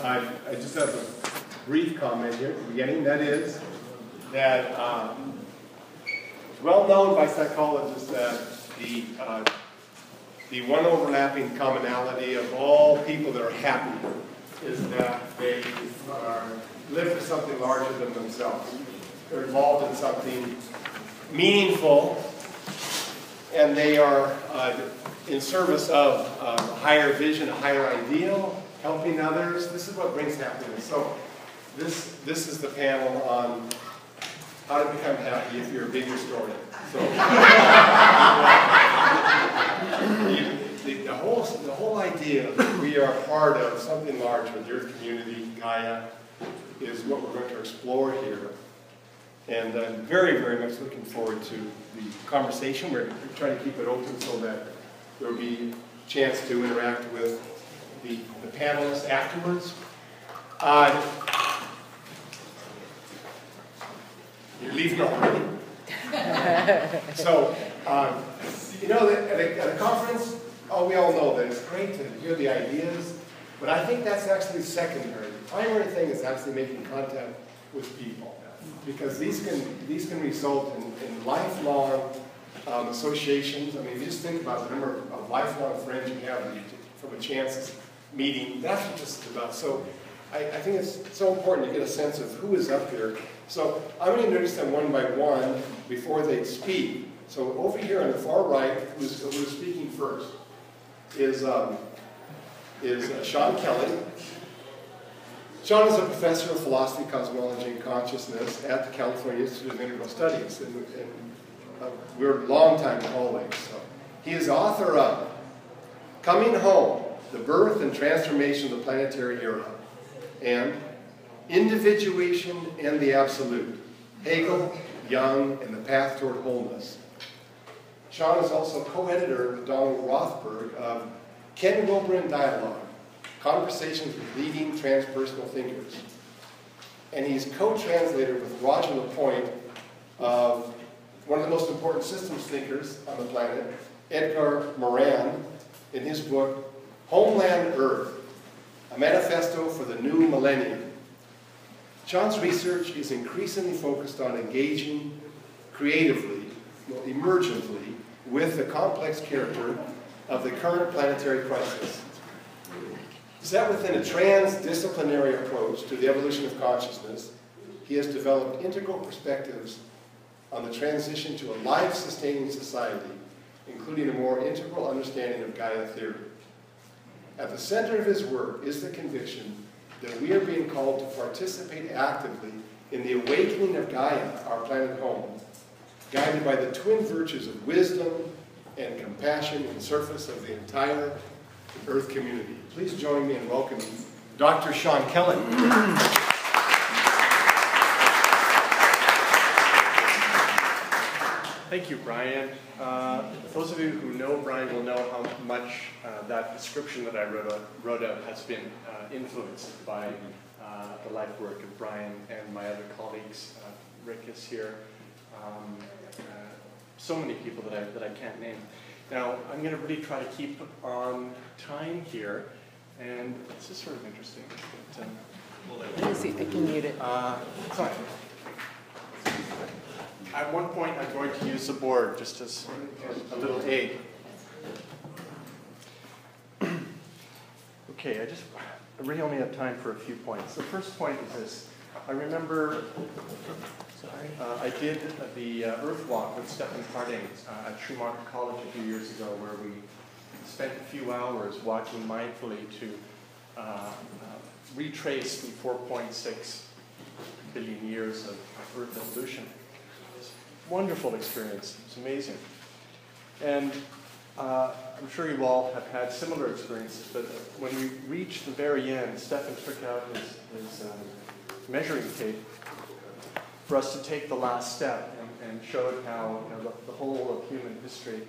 I just have a brief comment here at the beginning. That is that it's well known by psychologists that the one overlapping commonality of all people that are happy is that they live for something larger than themselves. They're involved in something meaningful, and they are in service of a higher vision, a higher ideal, helping others. This is what brings happiness. So this is the panel on how to become happy if you're a big historian. So the whole idea that we are part of something larger, the Earth community, Gaia, is what we're going to explore here. And I'm very, very much looking forward to the conversation. We're trying to keep it open so that there will be a chance to interact with the panelists afterwards. You're leaving already? So, you know, at a conference, we all know that it's great to hear the ideas, but I think that's actually secondary. The primary thing is actually making contact with people, because these can result in lifelong associations. I mean, if you just think about the number of lifelong friends you have from a chance meeting, that's what this is about. So I think it's so important to get a sense of who is up here. So I'm going to introduce them one by one before they speak. So over here on the far right, who's speaking first, is Sean Kelly. Sean is a professor of philosophy, cosmology, and consciousness at the California Institute of Integral Studies, and we're longtime colleagues. So he is author of Coming Home, The Birth and Transformation of the Planetary Era, and Individuation and the Absolute, Hegel, Jung, and the Path Toward Wholeness. Sean is also co-editor with Donald Rothberg of Ken Wilber in Dialogue, Conversations with Leading Transpersonal Thinkers. And he's co-translator with Roger Lapointe of one of the most important systems thinkers on the planet, Edgar Moran, in his book, Homeland Earth, a manifesto for the new millennium. Sean's research is increasingly focused on engaging creatively, well, emergently, with the complex character of the current planetary crisis. Set within a transdisciplinary approach to the evolution of consciousness, he has developed integral perspectives on the transition to a life-sustaining society, including a more integral understanding of Gaia theory. At the center of his work is the conviction that we are being called to participate actively in the awakening of Gaia, our planet home, guided by the twin virtues of wisdom and compassion and service of the entire Earth community. Please join me in welcoming Dr. Sean Kelly. Thank you, Brian. Those of you who know Brian will know how much that description that I wrote out has been influenced by the life work of Brian and my other colleagues. Rick is here. So many people that I can't name. Now, I'm going to really try to keep on time here, and this is sort of interesting. Let me see if I can mute it. Fine. At one point, I'm going to use the board just as a little aid. Okay, I really only have time for a few points. The first point is this. I remember I did the Earth Walk with Stephen Harding at Schumacher College a few years ago, where we spent a few hours walking mindfully to retrace the 4.6 billion years of Earth evolution. Wonderful experience. It's amazing. And I'm sure you all have had similar experiences, but when we reached the very end, Stephen took out his measuring tape for us to take the last step and showed how the whole of human history,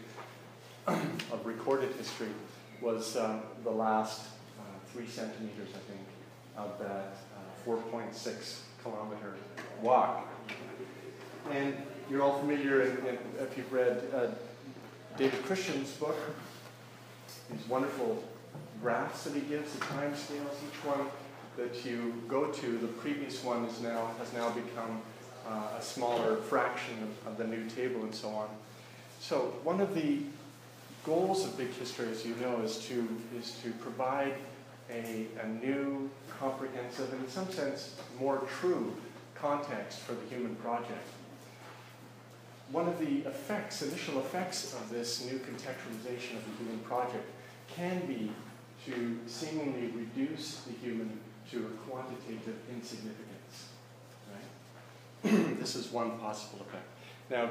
of recorded history, was the last 3 centimeters, I think, of that 4.6 kilometer walk. And you're all familiar, if you've read David Christian's book, these wonderful graphs that he gives, the time scales, each one that you go to, the previous one has now become a smaller fraction of the new table and so on. So one of the goals of big history, as you know, is to provide a new, comprehensive, and in some sense more true context for the human project. One of the initial effects of this new contextualization of the human project can be to seemingly reduce the human to a quantitative insignificance. Right? This is one possible effect. Now,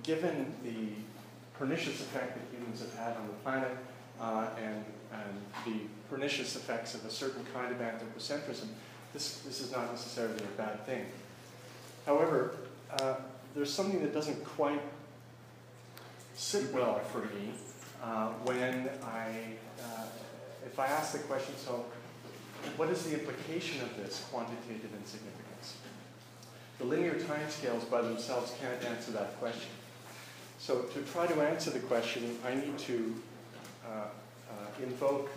given the pernicious effect that humans have had on the planet and the pernicious effects of a certain kind of anthropocentrism, this is not necessarily a bad thing. However, there's something that doesn't quite sit well for me when if I ask the question, so what is the implication of this quantitative insignificance? The linear timescales by themselves can't answer that question. So to try to answer the question, I need to invoke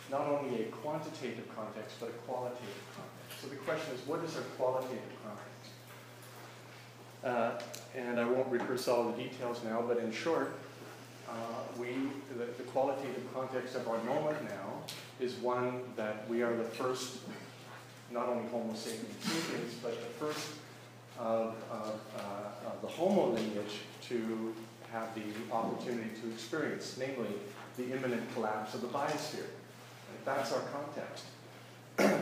not only a quantitative context, but a qualitative context. So the question is, what is our qualitative context? And I won't rehearse all the details now, but in short, the qualitative context of our moment now is one that we are the first, not only Homo sapiens sapiens, but the first of the Homo lineage to have the opportunity to experience, namely the imminent collapse of the biosphere. That's our context,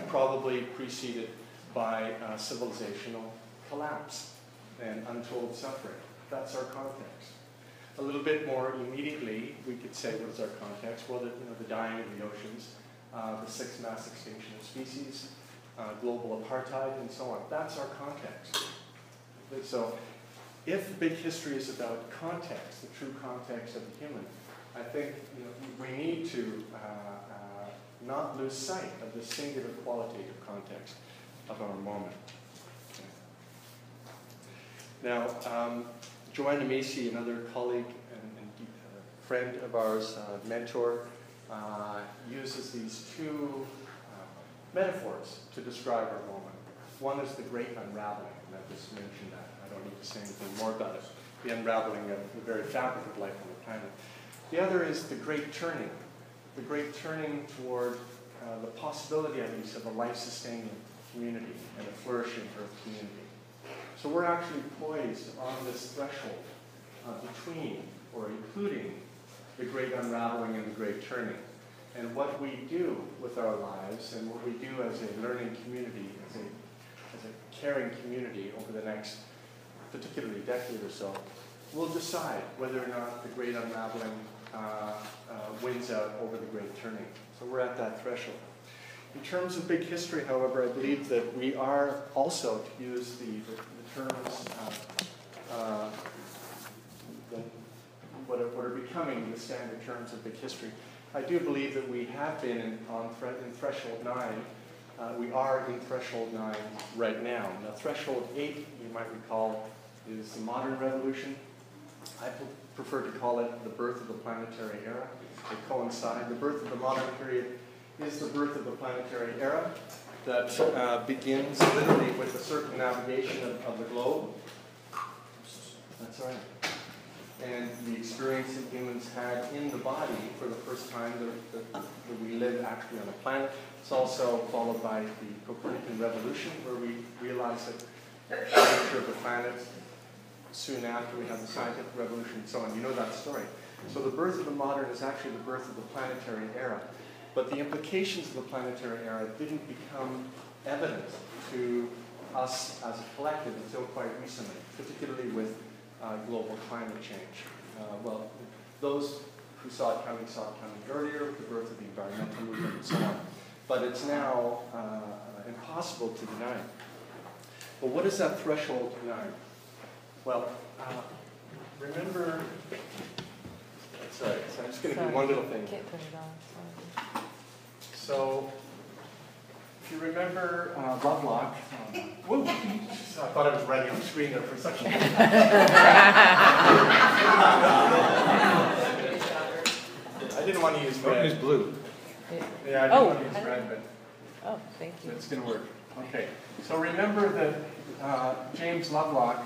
probably preceded by civilizational collapse and untold suffering. That's our context. A little bit more immediately, we could say, what is our context? Well, the dying of the oceans, the sixth mass extinction of species, global apartheid, and so on. That's our context. So, if big history is about context, the true context of the human, I think we need to not lose sight of the singular qualitative context of our moment. Now, Joanna Macy, another colleague and friend of ours, mentor, uses these two metaphors to describe our moment. One is the great unraveling, and I just mentioned that. I don't need to say anything more about it. The unraveling of the very fabric of life on the planet. The other is the great turning toward the possibility, at least, of a life-sustaining community and a flourishing Earth community. So we're actually poised on this threshold between, or including, the great unraveling and the great turning. And what we do with our lives and what we do as a learning community, as a caring community over the next, particularly decade or so, will decide whether or not the great unraveling wins out over the great turning. So we're at that threshold. In terms of big history, however, I believe that we are also, to use the terms what are becoming the standard terms of big history, I do believe that we have been in threshold 9. We are in threshold 9 right now. Now, threshold 8, you might recall, is the modern revolution. I prefer to call it the birth of the planetary era. They coincide. The birth of the modern period is the birth of the planetary era that begins literally with a circumnavigation of the globe. That's right. And the experience that humans had in the body for the first time that we live actually on a planet. It's also followed by the Copernican revolution, where we realize that the nature of the planet. Soon after, we have the scientific revolution and so on. You know that story. So the birth of the modern is actually the birth of the planetary era. But the implications of the planetary era didn't become evident to us as a collective until quite recently, particularly with global climate change. Well, those who saw it coming earlier with the birth of the environmental movement and so on. But it's now impossible to deny. But what is that threshold deny? Well, remember, sorry, so I'm just going to do one little thing. Can't put it on. So, if you remember Lovelock, whoa, I thought I was writing on the screen there for a second. I didn't want to use red. Use blue. Yeah, I didn't want to use red, but Oh, thank you. It's going to work. Okay. So remember that James Lovelock,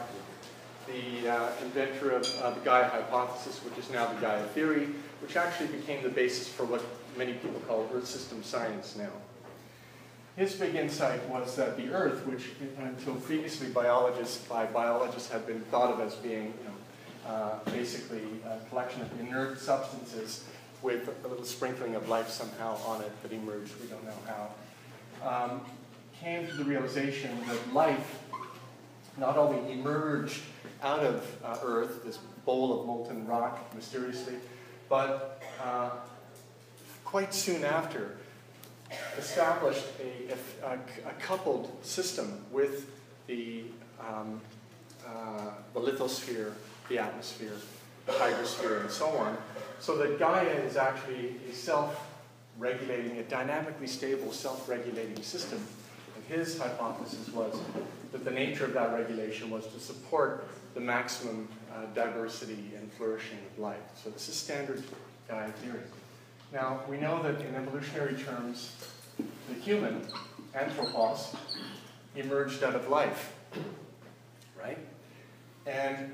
the inventor of the Gaia hypothesis, which is now the Gaia theory, which actually became the basis for what many people call Earth system science now. His big insight was that the Earth, which until previously biologists had been thought of as being basically a collection of inert substances with a little sprinkling of life somehow on it that emerged, we don't know how, came to the realization that life not only emerged out of Earth, this bowl of molten rock, mysteriously, but quite soon after, established a coupled system with the lithosphere, the atmosphere, the hydrosphere, and so on, so that Gaia is actually a self-regulating, a dynamically stable, self-regulating system. And his hypothesis was that the nature of that regulation was to support the maximum diversity and flourishing of life. So this is standard Gaia theory. Now, we know that in evolutionary terms, the human, anthropos, emerged out of life, right? And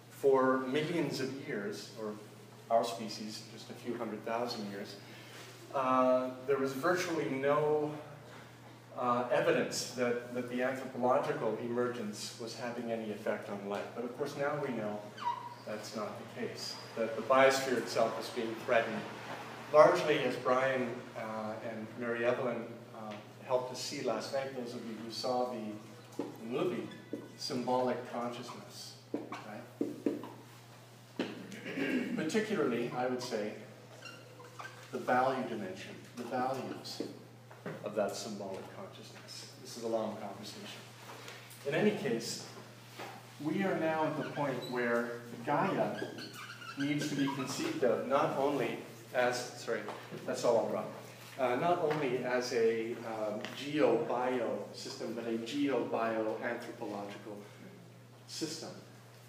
for millions of years, or our species, just a few 100,000 years, there was virtually no evidence that the anthropological emergence was having any effect on life. But of course now we know that's not the case, that the biosphere itself is being threatened, largely as Brian and Mary Evelyn helped us see last night, those of you who saw the movie, symbolic consciousness, right? Particularly, I would say, the value dimension, the values of that symbolic consciousness. This is a long conversation. In any case, we are now at the point where Gaia needs to be conceived of not only as, sorry, that's all wrong, not only as a geo-bio system, but a geo-bio-anthropological system.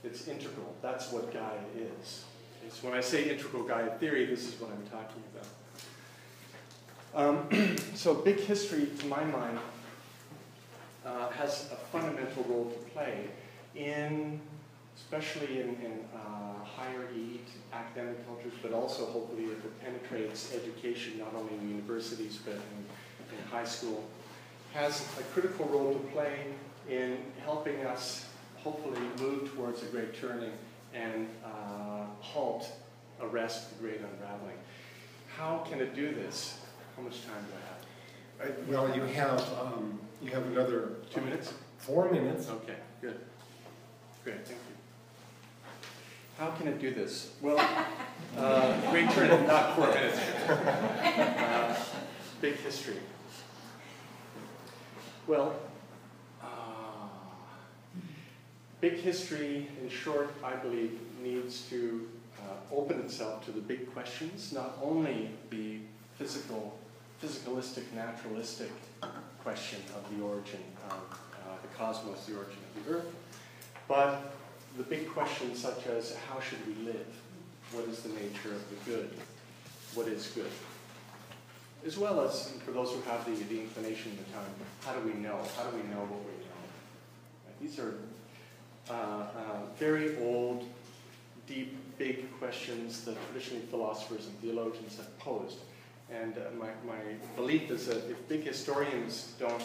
It's integral. That's what Gaia is. Okay, so when I say integral Gaia theory, this is what I'm talking about. So big history, to my mind, has a fundamental role to play in, especially in higher elite academic cultures, but also hopefully if it penetrates education, not only in universities, but in high school, has a critical role to play in helping us hopefully move towards a great turning and arrest the great unraveling. How can it do this? How much time do I have? Well, you have another 2 minutes? 4 minutes. Okay, good. Great, thank you. How can it do this? Well, great turn in not 4 minutes. Big history. Well, big history, in short, I believe, needs to open itself to the big questions, not only the physicalistic, naturalistic question of the origin of the cosmos, the origin of the Earth, but the big questions such as how should we live? What is the nature of the good? What is good? As well as, for those who have the inclination and the time, how do we know? How do we know what we know? Right? These are very old, deep, big questions that traditionally philosophers and theologians have posed. And my belief is that if big historians don't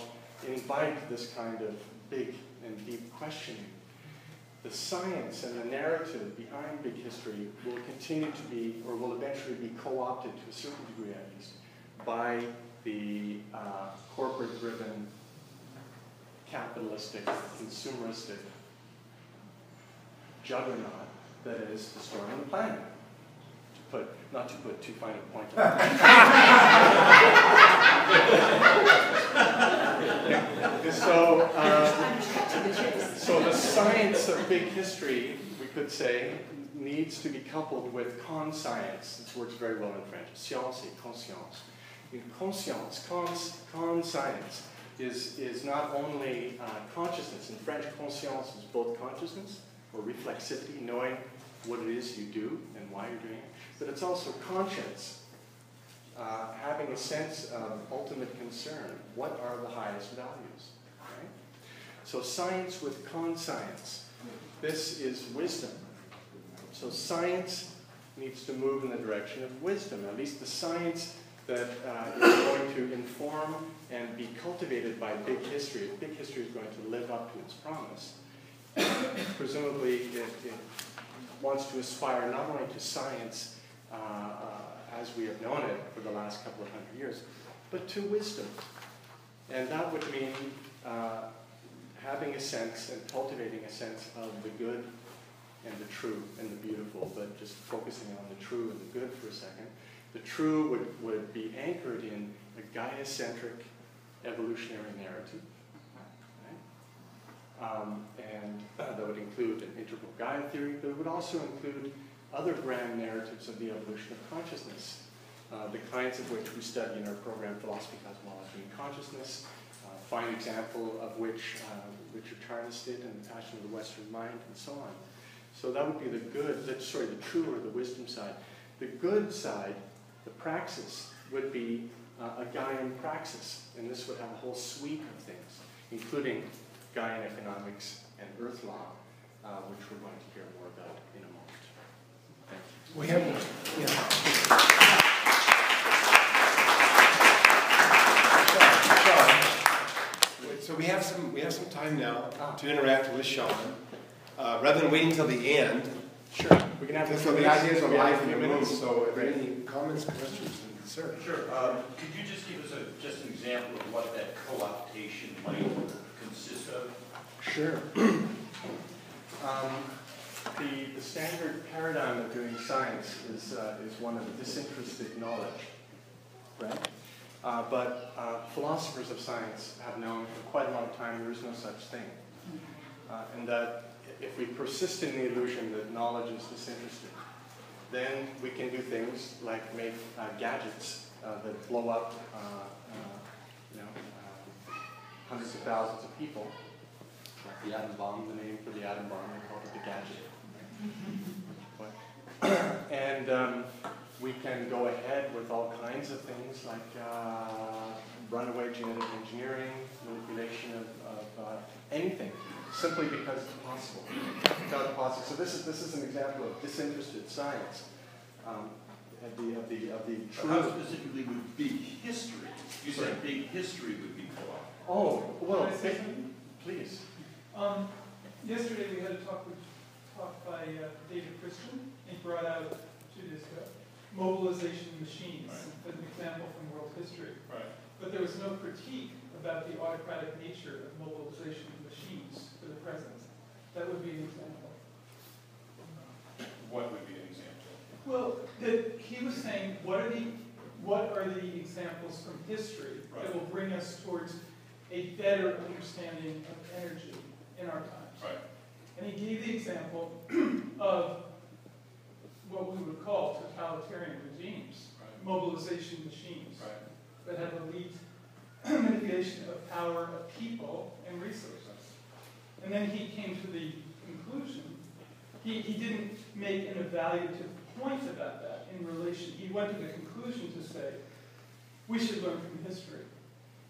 invite this kind of big and deep questioning, the science and the narrative behind big history will continue to be, or will eventually be co-opted to a certain degree at least, by the corporate-driven, capitalistic, consumeristic juggernaut that is destroying the planet. Not to put too fine a point on it. So the science of big history, we could say, needs to be coupled with conscience. This works very well in French. Science et conscience. In conscience, conscience is not only consciousness. In French, conscience is both consciousness or reflexivity, knowing what it is you do and why you're doing it, but it's also conscience, having a sense of ultimate concern. What are the highest values? Right? So science with conscience. This is wisdom. So science needs to move in the direction of wisdom, at least the science that is going to inform and be cultivated by big history. If big history is going to live up to its promise, presumably it wants to aspire not only to science as we have known it for the last couple of hundred years, but to wisdom. And that would mean having a sense and cultivating a sense of the good and the true and the beautiful, but just focusing on the true and the good for a second. The true would be anchored in a Gaia-centric evolutionary narrative, right? And that would include an integral Gaia theory, but it would also include other grand narratives of the evolution of consciousness, the kinds of which we study in our program, Philosophy, Cosmology, and Consciousness, fine example of which Richard Tarnas did in The Passion of the Western Mind, and so on. So that would be the good, the true or the wisdom side. The good side, the praxis, would be a Gaian praxis, and this would have a whole suite of things, including Gaian economics and earth law, which we're going to hear more about in a moment. Thank you. We have, so we have some time now to interact with Sean. Rather than waiting until the end. Sure. We can have so the idea is alive in the room. So, are there any comments, questions, and concerns? Sure. Could you just give us just an example of what that co-optation might consist of? Sure. The standard paradigm of doing science is one of disinterested knowledge, right? But philosophers of science have known for quite a long time there is no such thing, and that if we persist in the illusion that knowledge is disinterested, then we can do things like make gadgets that blow up, hundreds of thousands of people. Like the atom bomb, the name for the atom bomb, they call it the gadget. And we can go ahead with all kinds of things like runaway genetic engineering, manipulation of anything, simply because it's possible. So this is an example of disinterested science. Of the true. How specifically would big history? You said big history would be co-opted. Oh, well, please. Yesterday we had a talk by David Christian. He brought out 2 days ago mobilization machines as an example from world history. Right. But there was no critique about the autocratic nature of mobilization machines for the present. That would be an example. What would be an example? Well, he was saying, what are the examples from history that will bring us towards a better understanding of energy in our times? Right. And he gave the example of what we would call totalitarian regimes, mobilization machines that have elite manipulation of power of people and resources. And then he came to the conclusion, he didn't make an evaluative point about that in relation. He went to the conclusion to say, we should learn from history.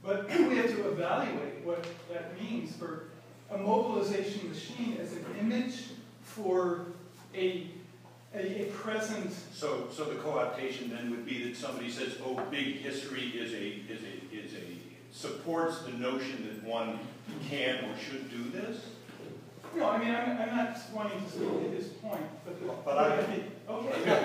But we have to evaluate what that means for a mobilization machine as an image for a present. So the co-optation then would be that somebody says, "Oh, big history supports the notion that one can or should do this." No, I mean I'm not wanting to speak to his point, but I think okay.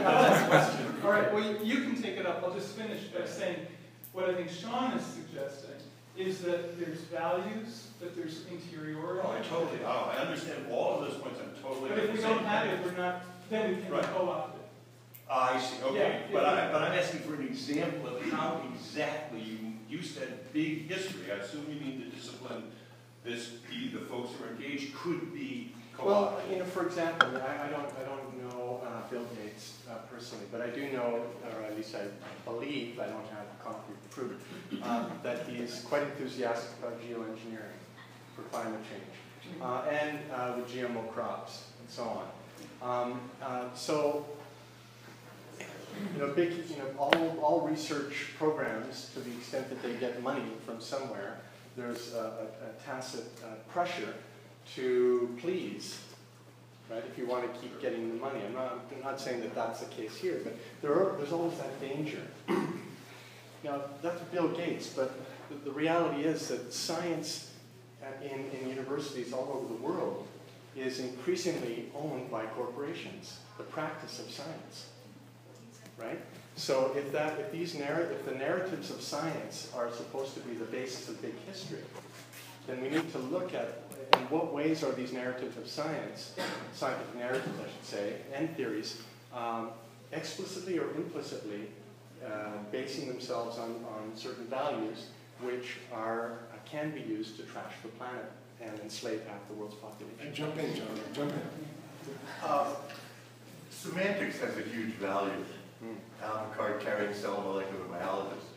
All right. Well, you can take it up. I'll just finish by saying what I think Sean is suggesting is that there's values, that there's interiority. I understand all of those points. I'm totally. But if we don't have it, we're not. Then we can co-opt it. I see. Okay, but I'm asking for an example of how exactly you said big history. I assume you mean the discipline. The folks who are engaged could be co-opted. Well, for example, I don't know Bill Gates personally, but I do know, or at least I believe, I don't have concrete proof, that he's quite enthusiastic about geoengineering for climate change, and with GMO crops and so on. So all research programs, to the extent that they get money from somewhere, there's a tacit pressure to please, right? If you want to keep getting the money. I'm not saying that that's the case here, but there's always that danger. Now, that's Bill Gates, but the reality is that science in universities all over the world is increasingly owned by corporations, the practice of science, right? So if the narratives of science are supposed to be the basis of big history, then we need to look at in what ways are these narratives of science, scientific narratives I should say, and theories, explicitly or implicitly basing themselves on certain values which can be used to trash the planet and enslave half the world's population. And jump in, John. Jump in. Semantics has a huge value. Alan Picard, carrying cell molecular biologist.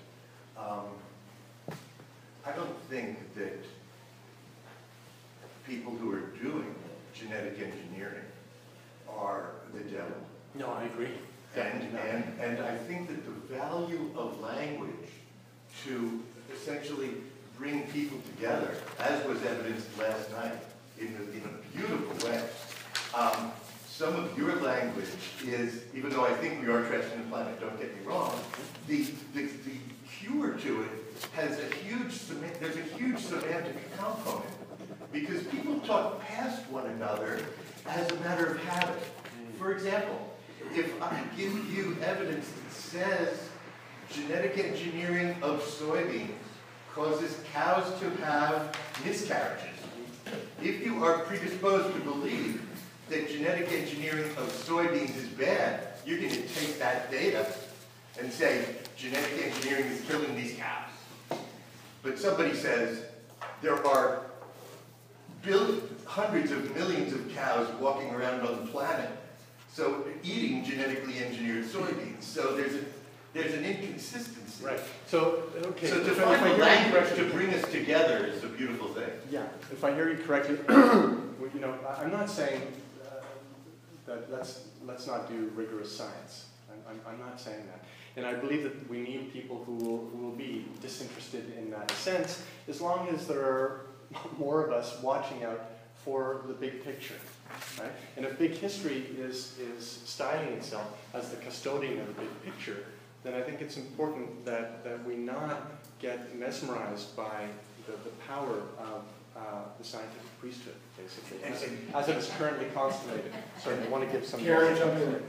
I don't think that people who are doing genetic engineering are the devil. No, I agree. And I think that the value of language to essentially bring people together, as was evidenced last night in a beautiful way. Some of your language is, even though I think we are trashing the planet, don't get me wrong, the cure to it has there's a huge semantic component. Because people talk past one another as a matter of habit. For example, if I give you evidence that says genetic engineering of soybeans causes cows to have miscarriages, if you are predisposed to believe that genetic engineering of soybeans is bad, you're going to take that data and say genetic engineering is killing these cows. But somebody says there are hundreds of millions of cows walking around on the planet, so eating genetically engineered soybeans. So there's an inconsistency. Right. So okay. So to find a language to bring us together is a beautiful thing. Yeah. If I hear you correctly, I'm not saying that let's not do rigorous science. I'm not saying that. And I believe that we need people who will be disinterested in that sense, as long as there are more of us watching out for the big picture, right? And if big history is styling itself as the custodian of the big picture, then I think it's important that we not get mesmerized by the power of the scientific priesthood, basically, as it is currently constellated. Sorry, I want to give some... Karen, jump in.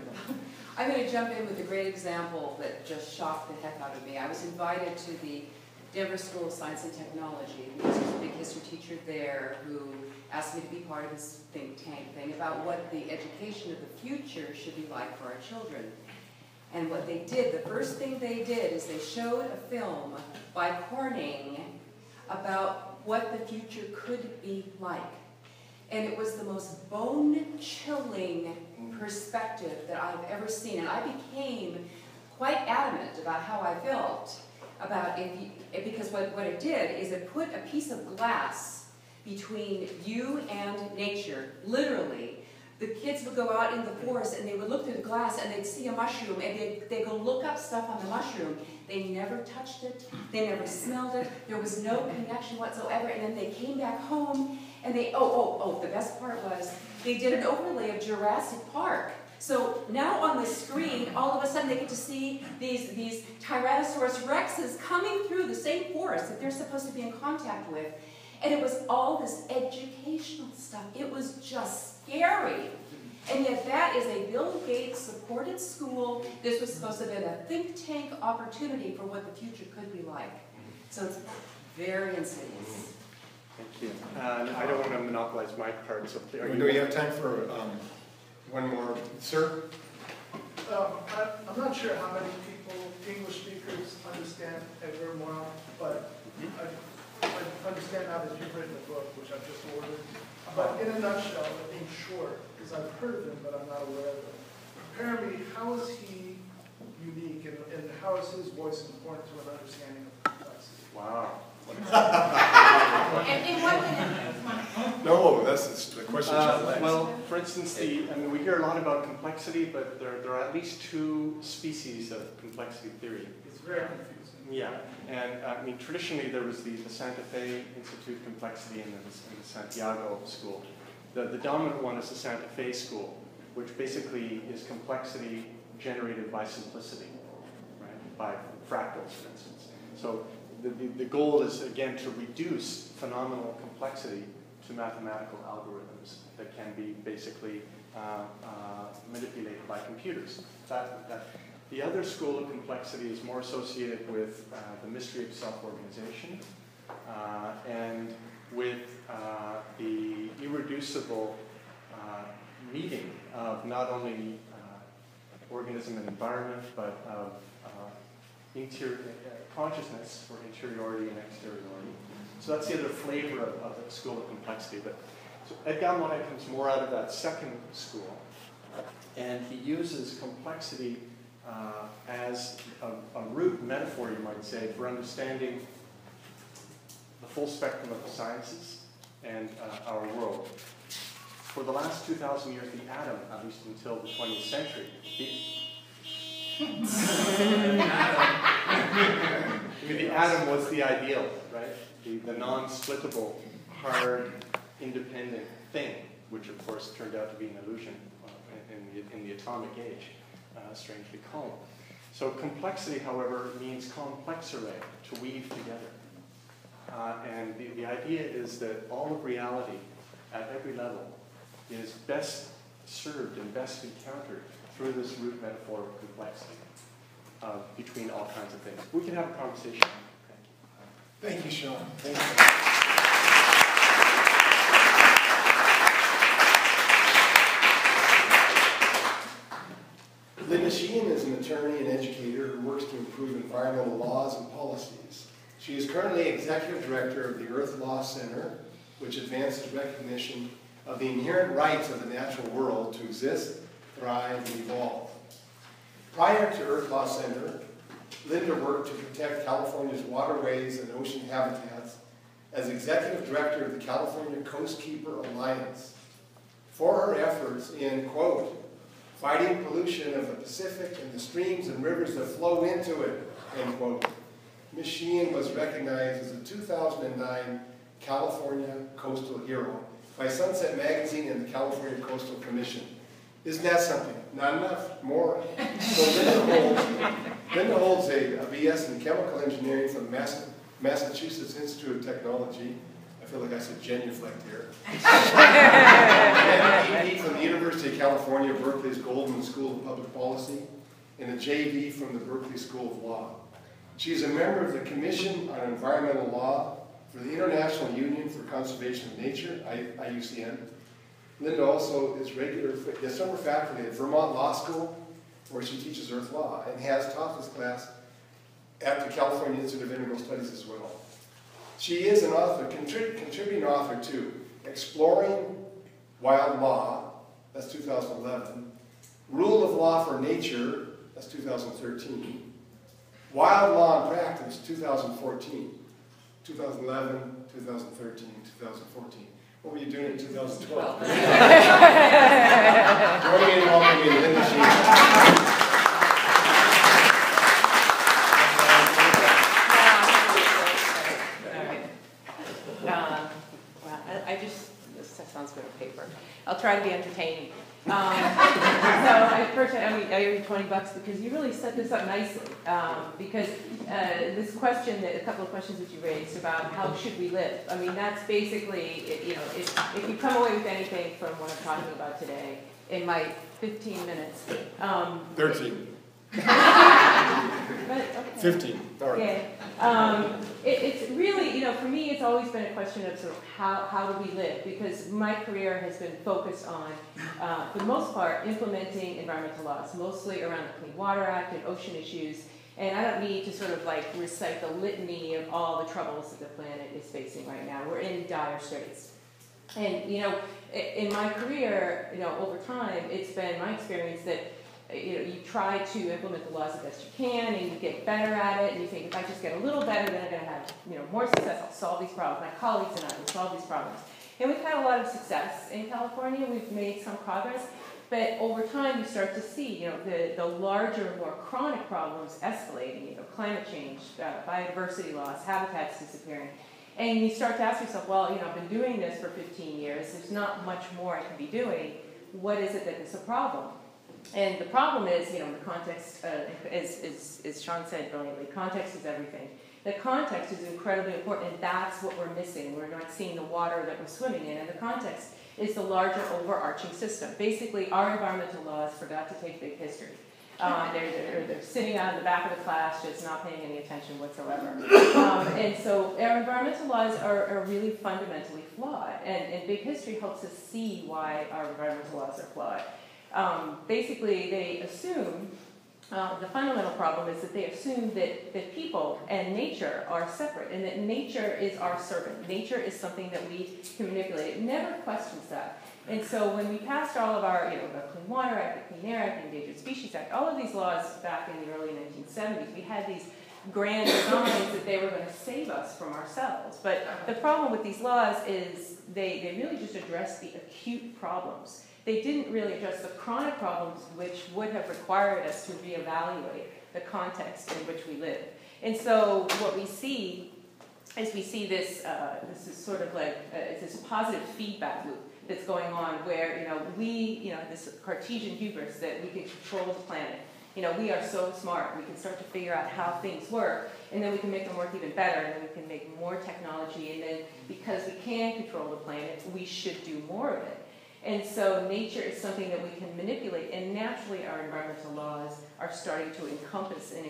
I'm going to jump in with a great example that just shocked the heck out of me. I was invited to the Denver School of Science and Technology. There was a big history teacher there who asked me to be part of his think tank thing about what the education of the future should be like for our children. And what they did, the first thing they did is they showed a film by Corning about what the future could be like. And it was the most bone-chilling perspective that I've ever seen. And I became quite adamant about how I felt about it, because what it did is it put a piece of glass between you and nature, literally. The kids would go out in the forest and they would look through the glass and they'd see a mushroom and they'd go look up stuff on the mushroom. They never touched it, they never smelled it, there was no connection whatsoever, and then they came back home and they, the best part was they did an overlay of Jurassic Park. So now on the screen, all of a sudden they get to see these Tyrannosaurus Rexes coming through the same forest that they're supposed to be in contact with. And it was all this educational stuff. It was just scary. And yet that is a Bill Gates supported school. This was supposed to be a think tank opportunity for what the future could be like. So it's very insidious. Thank you. I don't want to monopolize my part, so Do we have time for one more? Sir? I'm not sure how many people, English speakers, understand Edgar Moran, but I understand now that you've written a book, which I've just ordered. But in a nutshell, in short, because I've heard of him, but I'm not aware of him, prepare me, how is he unique, and how is his voice important to an understanding of complexity? Wow. And in 1 minute, No, that's the question. especially jet lags. Well, for instance, we hear a lot about complexity, but there are at least two species of complexity theory. It's very confusing. Yeah, and I mean, traditionally there was the Santa Fe Institute complexity and the Santiago school. The dominant one is the Santa Fe school, which basically is complexity generated by simplicity, right? By fractals, for instance. So the goal is, again, to reduce phenomenal complexity to mathematical algorithms that can be basically manipulated by computers. The other school of complexity is more associated with the mystery of self-organization and with the irreducible meeting of not only organism and environment, but of interior consciousness for interiority and exteriority. So that's the other flavor of the school of complexity. But so Edgar Moran comes more out of that second school, and he uses complexity as a root metaphor, you might say, for understanding the full spectrum of the sciences and our world. For the last 2,000 years, the atom, at least until the 20th century, the atom was the ideal, right? The non-splittable, hard, independent thing, which of course turned out to be an illusion in the atomic age, strangely called. So complexity, however, means complexere, to weave together. And the idea is that all of reality at every level is best served and best encountered through this root metaphor of complexity between all kinds of things. We can have a conversation. Thank you, Sean. Thank you. Linda Sheehan is an attorney and educator who works to improve environmental laws and policies. She is currently executive director of the Earth Law Center, which advances recognition of the inherent rights of the natural world to exist, thrive, and evolve. Prior to Earth Law Center, Linda worked to protect California's waterways and ocean habitats as executive director of the California Coastkeeper Alliance. For her efforts in, quote, fighting pollution of the Pacific and the streams and rivers that flow into it, end quote, Ms. Sheehan was recognized as a 2009 California Coastal Hero by Sunset Magazine and the California Coastal Commission. Isn't that something? Not enough, more. So Linda holds a BS in chemical engineering from Massachusetts Institute of Technology. I feel like I said genuflect here. And an AD from the University of California, Berkeley's Goldman School of Public Policy, and a JD from the Berkeley School of Law. She is a member of the Commission on Environmental Law for the International Union for Conservation of Nature, IUCN. Linda also is regular summer faculty at Vermont Law School, where she teaches Earth Law, and has taught this class at the California Institute of Integral Studies as well. She is an author, contributing author to Exploring Wild Law, that's 2011, Rule of Law for Nature, that's 2013, Wild Law and Practice, 2014, 2011, 2013, 2014. What were you doing in 2012? Joining in welcoming Linda Sheehan. That sounds good on paper. I'll try to be entertaining. So I owe you $20 because you really set this up nicely. Because this question, a couple of questions that you raised about how should we live. I mean, that's basically, if you come away with anything from what I'm talking about today in my 15 minutes. 13. But, okay. 15. All right. Yeah. It's really, for me, it's always been a question of sort of how do we live? Because my career has been focused on, for the most part, implementing environmental laws, mostly around the Clean Water Act and ocean issues. And I don't need to sort of like recite the litany of all the troubles that the planet is facing right now. We're in dire straits. And, in my career, over time, it's been my experience that you try to implement the laws the best you can, and you get better at it, and you think, if I just get a little better, then I'm going to have more success. I'll solve these problems. My colleagues and I will solve these problems. And we've had a lot of success in California. We've made some progress. But over time, you start to see, the larger, more chronic problems escalating, climate change, biodiversity loss, habitats disappearing. And you start to ask yourself, well, I've been doing this for 15 years. There's not much more I can be doing. What is it that is a problem? And the problem is, the context, as Sean said brilliantly, context is everything. The context is incredibly important, and that's what we're missing. We're not seeing the water that we're swimming in, and the context is the larger overarching system. Basically, our environmental laws forgot to take big history. They're sitting out in the back of the class, just not paying any attention whatsoever. And so our environmental laws are really fundamentally flawed, and big history helps us see why our environmental laws are flawed. Basically, they assume, the fundamental problem is that they assume that people and nature are separate, and that nature is our servant. Nature is something that we can manipulate. It never questions that. And so when we passed all of our, the Clean Water Act, the Clean Air Act, the Endangered Species Act, all of these laws back in the early 1970s, we had these grand designs that they were going to save us from ourselves. But the problem with these laws is they really just address the acute problems. They didn't really address the chronic problems, which would have required us to reevaluate the context in which we live. And so what we see is this is sort of like it's this positive feedback loop that's going on where, this Cartesian hubris that we can control the planet. We are so smart. We can start to figure out how things work, and then we can make them work even better, and then we can make more technology, and then because we can control the planet, we should do more of it. And so nature is something that we can manipulate, and naturally our environmental laws are starting to encompass and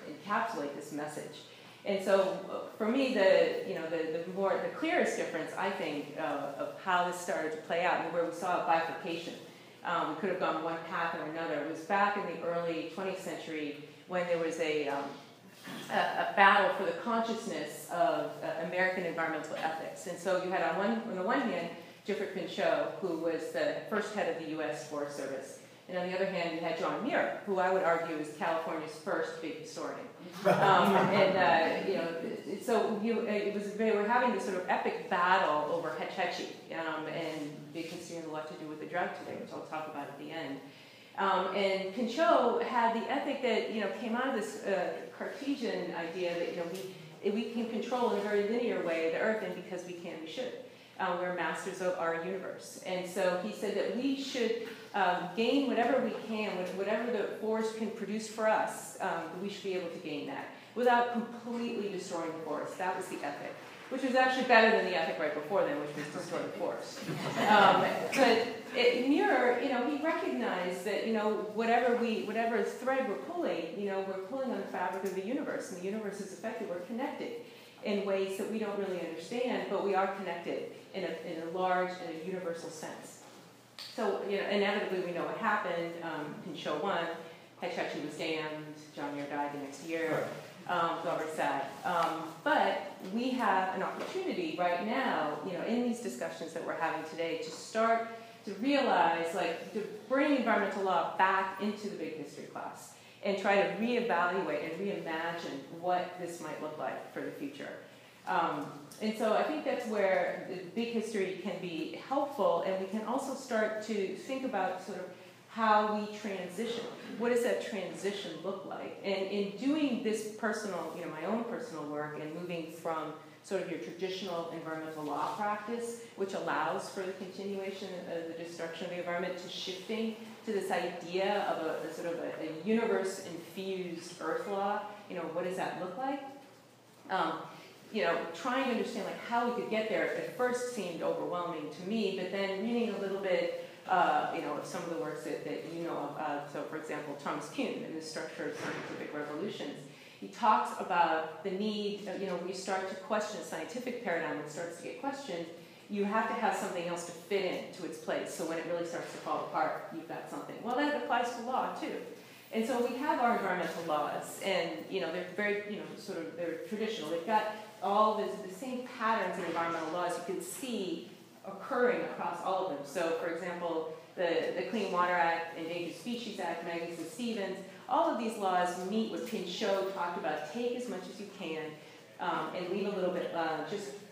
encapsulate this message. And so for me, the clearest difference, I think, of how this started to play out and where we saw a bifurcation, we could have gone one path or another, was back in the early 20th century when there was a battle for the consciousness of American environmental ethics. And so you had on the one hand, Gifford Pinchot, who was the first head of the U.S. Forest Service. And on the other hand, you had John Muir, who I would argue is California's first big historian. They were having this sort of epic battle over Hetch Hetchy, and big history has a lot to do with the drought today, which I'll talk about at the end. And Pinchot had the ethic that came out of this Cartesian idea that we can control in a very linear way the Earth, and because we can, we should. We're masters of our universe. And so he said that we should gain whatever we can, whatever the forest can produce for us, we should be able to gain that without completely destroying the forest. That was the ethic, which was actually better than the ethic right before then, which was destroy the forest. But Muir, he recognized that, whatever thread we're pulling, we're pulling on the fabric of the universe, and the universe is affected. We're connected in ways that we don't really understand, but we are connected in a large, in a universal sense. So, inevitably we know what happened. Pinchot won, Hetch Hetchy was damned, John Muir died the next year. Very sad. But we have an opportunity right now, in these discussions that we're having today, to start to realize, to bring environmental law back into the big history class and try to reevaluate and reimagine what this might look like for the future. And so I think that's where the big history can be helpful, and we can also start to think about sort of how we transition. What does that transition look like? And in doing this personal, my own personal work, and moving from sort of your traditional environmental law practice, which allows for the continuation of the destruction of the environment, to shifting to this idea of a sort of a universe-infused earth law. What does that look like? Trying to understand how we could get there at first seemed overwhelming to me, but then reading a little bit of some of the works that you know of. So, for example, Thomas Kuhn in the Structure of Scientific Revolutions, he talks about the need, when you start to question a scientific paradigm, when it starts to get questioned, you have to have something else to fit into its place. So when it really starts to fall apart, you've got something. Well, that applies to law, too. And so we have our environmental laws, and they're very, they're traditional. They've got all the same patterns in environmental laws you can see occurring across all of them. So, for example, the Clean Water Act, Endangered Species Act, Magnuson-Stevens, all of these laws meet what Pinchot talked about. Take as much as you can, and leave a little bit,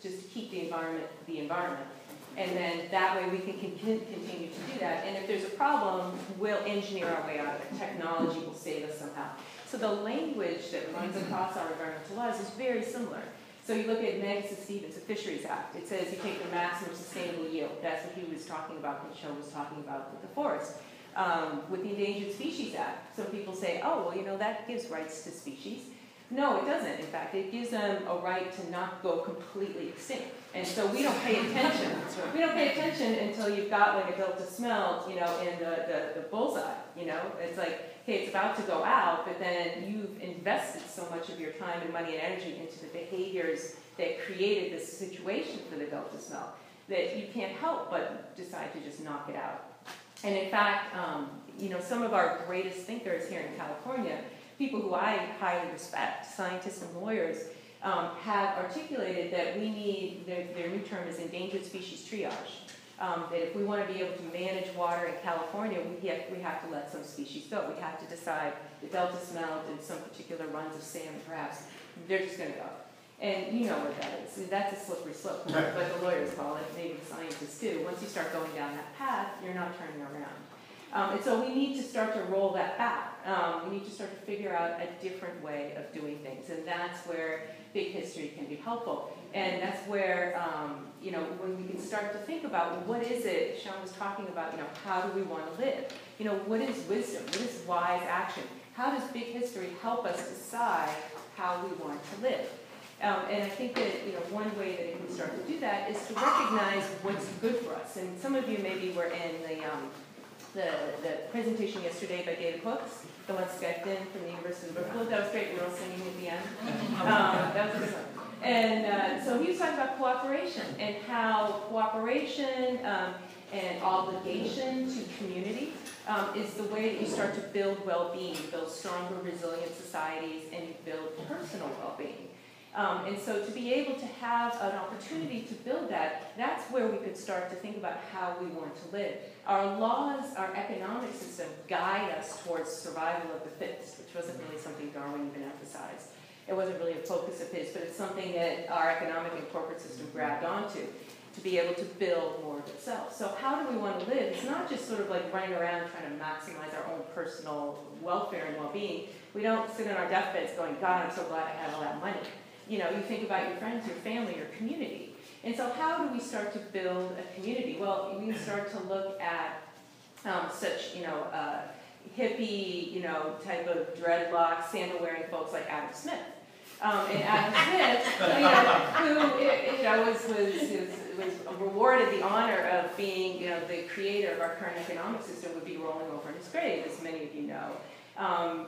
just keep the environment the environment. And then that way we can continue to do that. And if there's a problem, we'll engineer our way out of it. Technology will save us somehow. So the language that runs across our environmental laws is very similar. So you look at Magnuson-Stevens, the Fisheries Act. It says you take the maximum sustainable yield. That's what he was talking about when Sean was talking about with the forest. With the Endangered Species Act, some people say, oh, well, you know, that gives rights to species. No, it doesn't. In fact, it gives them a right to not go completely extinct. And so we don't pay attention. We don't pay attention until you've got like a delta smelt, you know, in the bullseye, you know. It's like, okay, it's about to go out, but then you've invested so much of your time and money and energy into the behaviors that created this situation for the delta smelt that you can't help but decide to just knock it out. And in fact, you know, some of our greatest thinkers here in California, people who I highly respect, scientists and lawyers, have articulated that we need, their new term is endangered species triage. That if we want to be able to manage water in California, we have to let some species go. We have to decide the delta smelt and some particular runs of salmon, perhaps, they're just going to go. And you know what that is. That's a slippery slope, but the lawyers call it, maybe the scientists do. Once you start going down that path, you're not turning around. And so we need to start to roll that back. We need to start to figure out a different way of doing things, and that's where big history can be helpful. And that's where, you know, when we can start to think about, well, what is it, Sean was talking about, you know, how do we want to live? You know, what is wisdom? What is wise action? How does big history help us decide how we want to live? And I think that, you know, one way that it can start to do that is to recognize what's good for us. And some of you maybe were in the presentation yesterday by David Hooks, the one Skyped in from the University of Liverpool. That was great. We were all singing at the end. That was a good one. And so he was talking about cooperation and how cooperation and obligation to community is the way that you start to build well-being, you build stronger, resilient societies, and you build personal well-being. And so to be able to have an opportunity to build that, that's where we could start to think about how we want to live. Our laws, our economic system guide us towards survival of the fittest, which wasn't really something Darwin even emphasized. It wasn't really a focus of his, but it's something that our economic and corporate system grabbed onto to be able to build more of itself. So how do we want to live? It's not just sort of like running around trying to maximize our own personal welfare and well-being. We don't sit on our deathbeds going, God, I'm so glad I had all that money. You know, you think about your friends, your family, your community. And so how do we start to build a community? Well, we start to look at such, you know, hippie, you know, type of dreadlock, sandal-wearing folks like Adam Smith. And Adam Smith, you know, who, you know, was rewarded the honor of being, you know, the creator of our current economic system, would be rolling over in his grave, as many of you know.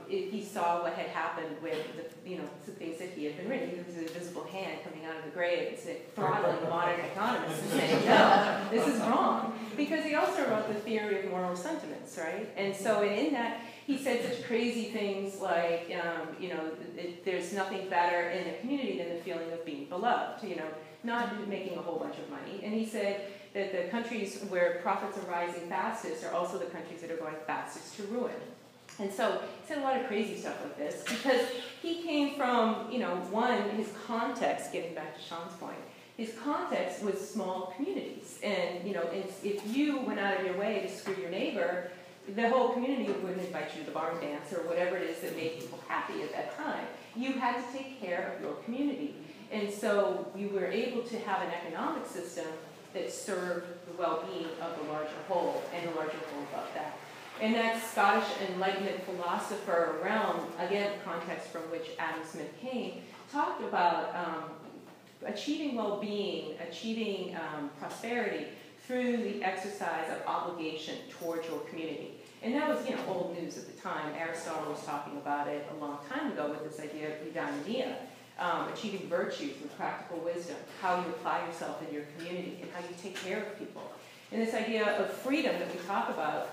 He saw what had happened with the, you know, the things that he had been written. He was an invisible hand coming out of the grave and throttling modern economists and saying, no, this is wrong. Because he also wrote the theory of moral sentiments, right? And so in that, he said such crazy things like, you know, there's nothing better in a community than the feeling of being beloved, you know, not making a whole bunch of money. And he said that the countries where profits are rising fastest are also the countries that are going fastest to ruin. And so he said a lot of crazy stuff like this because he came from, you know, his context, getting back to Sean's point, his context was small communities. And, you know, if you went out of your way to screw your neighbor, the whole community wouldn't invite you to the barn dance or whatever it is that made people happy at that time. You had to take care of your community. And so you were able to have an economic system that served the well-being of the larger whole and the larger whole above that. And that Scottish Enlightenment philosopher realm, again, the context from which Adam Smith came, talked about achieving well-being, achieving prosperity through the exercise of obligation towards your community. And that was, you know, old news at the time. Aristotle was talking about it a long time ago with this idea of eudaimonia, achieving virtues with practical wisdom, how you apply yourself in your community, and how you take care of people. And this idea of freedom that we talk about,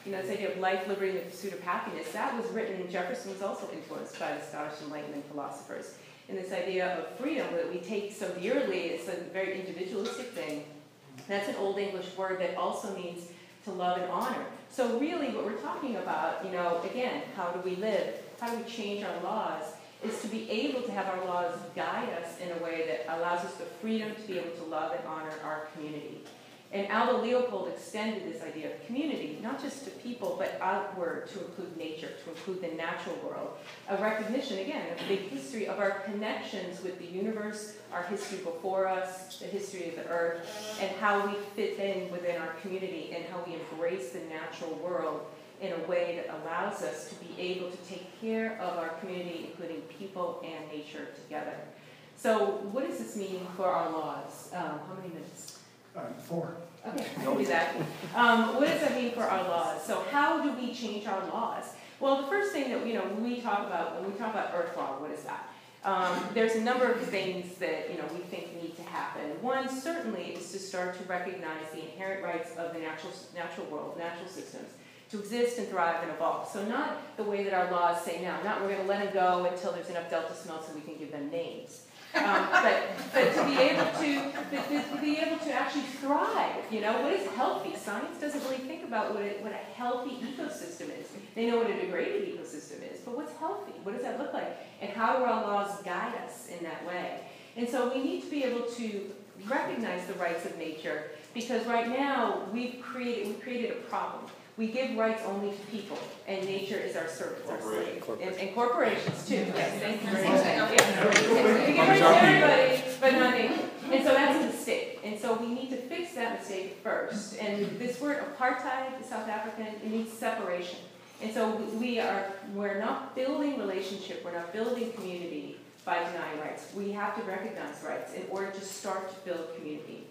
you know, this idea of life, liberty, and the pursuit of happiness, that was written, Jefferson was also influenced by the Scottish Enlightenment philosophers. And this idea of freedom that we take so dearly, it's a very individualistic thing. That's an Old English word that also means to love and honor. So really what we're talking about, you know, again, how do we live? How do we change our laws? is to be able to have our laws guide us in a way that allows us the freedom to be able to love and honor our community. And Aldo Leopold extended this idea of community, not just to people, but outward to include nature, to include the natural world. A recognition, again, of the big history of our connections with the universe, our history before us, the history of the earth, and how we fit in within our community, and how we embrace the natural world in a way that allows us to be able to take care of our community, including people and nature together. So what does this mean for our laws? How many minutes? 4. Okay, I can do that. What does that mean for our laws? So how do we change our laws? Well, the first thing that when we talk about Earth law, what is that? There's a number of things that we think need to happen. One certainly is to start to recognize the inherent rights of the natural world, natural systems, to exist and thrive and evolve. So not the way that our laws say now, not we're going to let them go until there's enough delta smells so we can give them names. But to be able to actually thrive, what is healthy? Science doesn't really think about what a healthy ecosystem is. They know what a degraded ecosystem is, but what's healthy? What does that look like? And how do our laws guide us in that way? And so we need to be able to recognize the rights of nature, because right now we've created a problem. We give rights only to people, and nature is our servant, our slave. And corporations, too. Yes, thank you very much. We give rights to everybody, but not nature. And so that's a mistake. And so we need to fix that mistake first. And this word apartheid, the South African, it means separation. And so we're not building relationship, we're not building community by denying rights. We have to recognize rights in order to start to build community.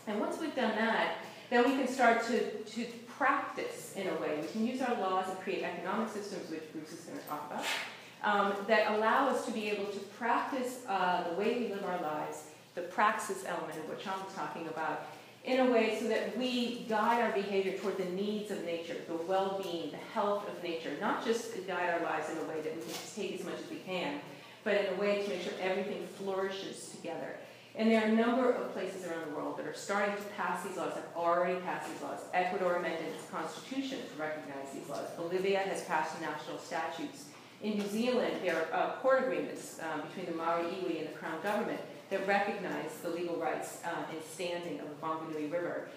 And once we've done that, then we can start to practice in a way. We can use our laws and create economic systems, which Bruce is going to talk about, that allow us to be able to practice the way we live our lives, the praxis element of what Sean was talking about, in a way so that we guide our behavior toward the needs of nature, the well-being, the health of nature, not just to guide our lives in a way that we can just take as much as we can, but in a way to make sure everything flourishes together. And there are a number of places around the world that are starting to pass these laws, have already passed these laws. Ecuador amended its constitution to recognize these laws. Bolivia has passed national statutes. In New Zealand, there are court agreements between the Maori iwi and the Crown government that recognize the legal rights and standing of the Whanganui River.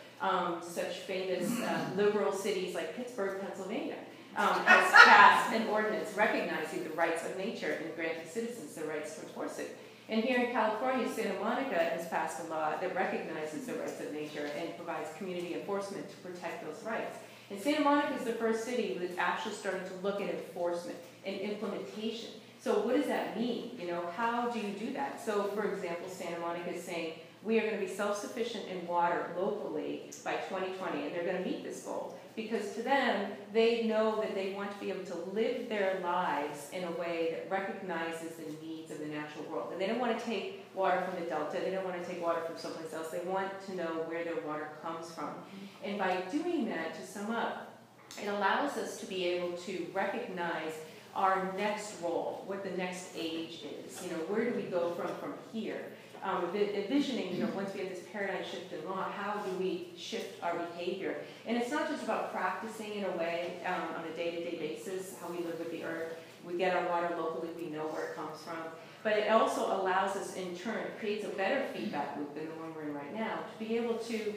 Such famous liberal cities like Pittsburgh, Pennsylvania, has passed an ordinance recognizing the rights of nature and granting citizens the rights to enforce it. And here in California, Santa Monica has passed a law that recognizes the rights of nature and provides community enforcement to protect those rights. And Santa Monica is the first city that's actually starting to look at enforcement and implementation. So what does that mean? How do you do that? So, for example, Santa Monica is saying, we are going to be self-sufficient in water locally by 2020, and they're going to meet this goal. Because to them, they know that they want to be able to live their lives in a way that recognizes the needs of the natural world. And they don't want to take water from the delta, they don't want to take water from someplace else, they want to know where their water comes from. And by doing that, to sum up, it allows us to be able to recognize our next role, what the next age is. Where do we go from here? Envisioning, once we have this paradigm shift in law, how do we shift our behavior? And it's not just about practicing in a way on a day-to-day basis, how we live with the earth. We get our water locally, we know where it comes from. But it also allows us, in turn, creates a better feedback loop than the one we're in right now, to be able to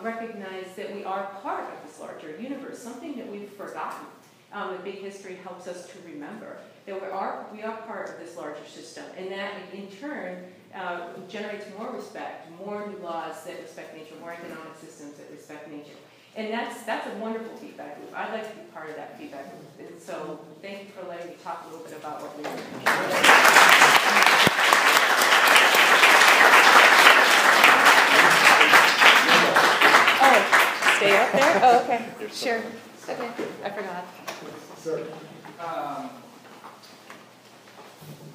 recognize that we are part of this larger universe, something that we've forgotten. The big history helps us to remember that we are part of this larger system, and that in turn generates more respect, more new laws that respect nature, more economic systems that respect nature. And that's a wonderful feedback loop. I'd like to be part of that feedback loop. And so thank you for letting me talk a little bit about what we're doing. Oh, stay up there? Oh, okay. Sure. Okay, I forgot. Sir.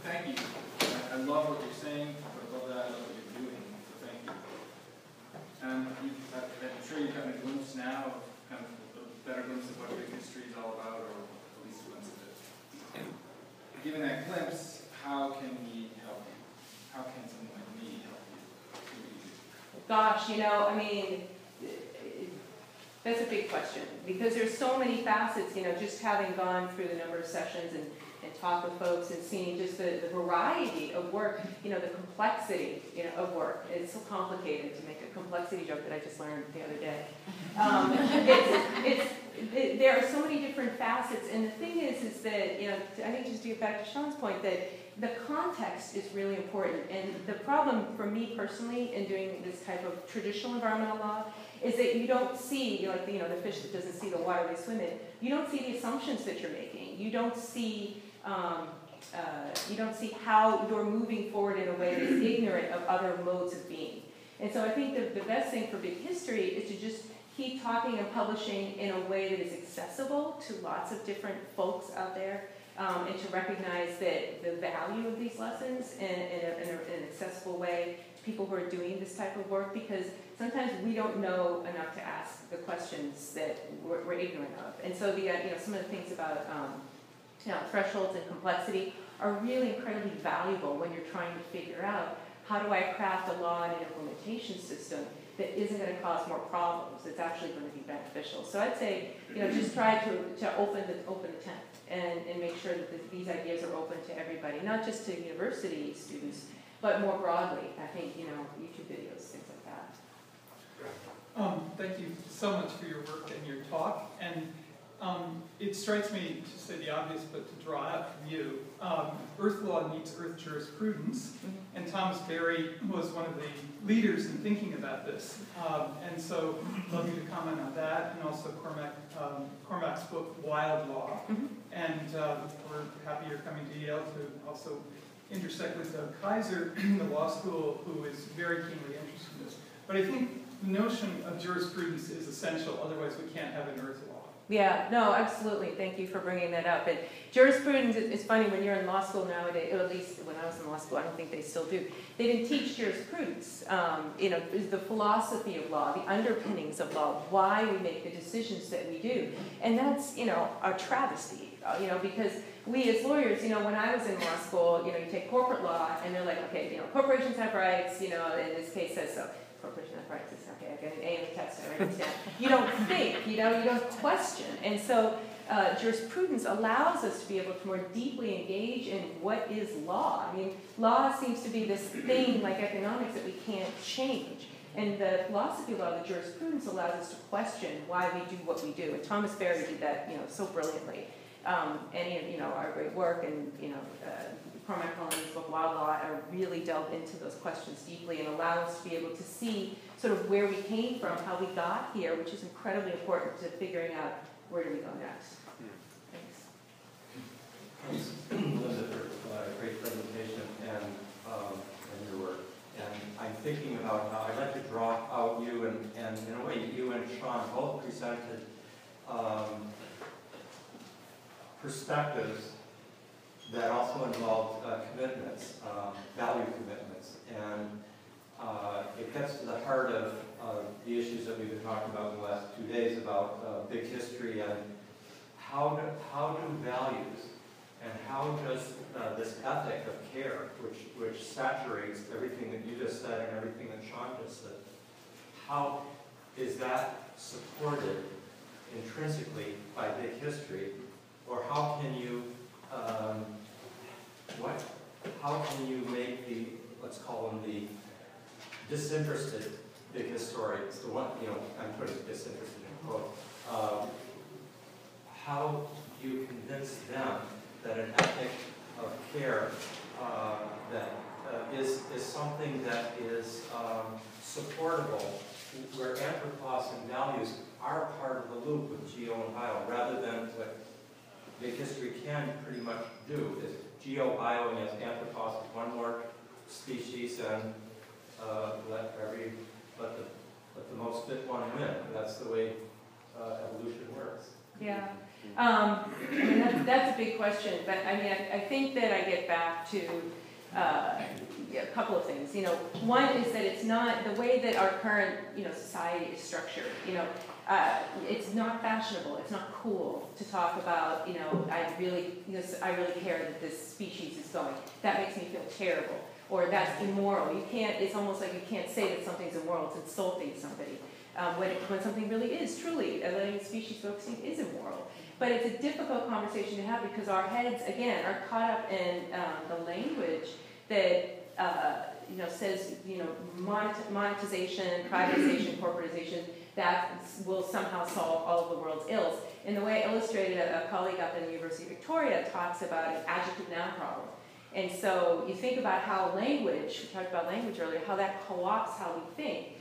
Thank you. I love what you're saying, but above that, I love what you're doing, so thank you. And I'm sure you've gotten a glimpse now of kind of a better glimpse of what big history is all about, or at least a glimpse of it. Given that glimpse, how can we help you? How can someone like me help you? Gosh, that's a big question, because there's so many facets, just having gone through the number of sessions and talk with folks and seeing just the variety of work, the complexity, of work. It's so complicated to make a complexity joke that I just learned the other day. There are so many different facets, and the thing is that, I think just to get back to Sean's point, that the context is really important. And the problem for me personally in doing this type of traditional environmental law is that you don't see, the fish that doesn't see the water they swim in. You don't see the assumptions that you're making. You don't see how you're moving forward in a way that is ignorant of other modes of being. And so I think the best thing for big history is to just keep talking and publishing in a way that is accessible to lots of different folks out there, and to recognize that the value of these lessons in an accessible way to people who are doing this type of work, because sometimes we don't know enough to ask the questions that we're ignorant of. And so some of the things about thresholds and complexity are really incredibly valuable when you're trying to figure out, how do I craft a law and an implementation system that isn't going to cause more problems, it's actually going to be beneficial. So I'd say, just try to open the tent and make sure that these ideas are open to everybody, not just to university students, but more broadly. I think, YouTube videos, things like that. Thank you so much for your work and your talk. And it strikes me, to say the obvious, but to draw out from you, Earth law meets Earth jurisprudence, and Thomas Berry was one of the leaders in thinking about this. And so I'd love you to comment on that, and also Cormac's book, Wild Law. And we're happy you're coming to Yale to also intersect with Doug Kaiser in the law school, who is very keenly interested in this. But I think the notion of jurisprudence is essential, otherwise we can't have an Earth law. Yeah, no, absolutely. Thank you for bringing that up. And jurisprudence, it's funny, when you're in law school nowadays, or at least when I was in law school, I don't think they still do, they didn't teach jurisprudence. The philosophy of law, the underpinnings of law, why we make the decisions that we do. And that's, a travesty, because we as lawyers, when I was in law school, you take corporate law, and they're like, okay, corporations have rights, in this case says so. Corporation have rights, okay, I get an A in the test, I write it down. You don't think, you don't question. And so jurisprudence allows us to be able to more deeply engage in what is law. I mean, law seems to be this thing like economics that we can't change. And the philosophy of law, the jurisprudence, allows us to question why we do what we do. And Thomas Berry did that, so brilliantly. Any of, our great work, and, Cormac Cullen's book, Wild Law, really delved into those questions deeply and allow us to be able to see sort of where we came from, how we got here, which is incredibly important to figuring out where do we go next. Thanks. Thanks, Linda, for a great presentation and your work. And I'm thinking about how I'd like to draw out you, and in a way, you and Sean both presented perspectives that also involved commitments, value commitments. And it gets to the heart of the issues that we've been talking about in the last 2 days about big history and how do values and how does this ethic of care, which saturates everything that you just said and everything that Sean just said, how is that supported intrinsically by big history, or how can you how can you make the, let's call them the disinterested big historians, the one, I'm putting disinterested in quote, how do you convince them that an ethic of care that is something that is supportable, where anthropos and values are part of the loop with geo and bio, rather than what big history can pretty much do, is geo, bio, and anthropos is one more species, and let the most fit one win. That's the way evolution works. Yeah. That's a big question, but I think that I get back to a couple of things. One is that it's not the way that our current society is structured. It's not fashionable. It's not cool to talk about. I really care that this species is going. That makes me feel terrible. or that's immoral. You can't, it's almost like you can't say that something's immoral, it's insulting somebody. When something really is, truly, letting species go extinct is immoral. But it's a difficult conversation to have because our heads, again, are caught up in the language that says, monetization, privatization, corporatization, that will somehow solve all of the world's ills. In the way illustrated, a colleague up in the University of Victoria talks about an adjective-noun problem. And so you think about how language, we talked about language earlier, how that co-opts how we think.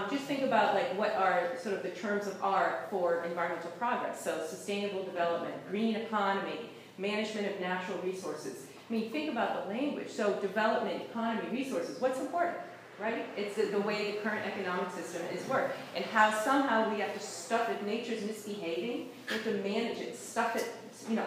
Just think about like what are sort of the terms of art for environmental progress. So sustainable development, green economy, management of natural resources. I mean, think about the language. So development, economy, resources, what's important, right? It's the way the current economic system is worked. And how somehow we have to stuff it, nature's misbehaving, we have to manage it, stuff it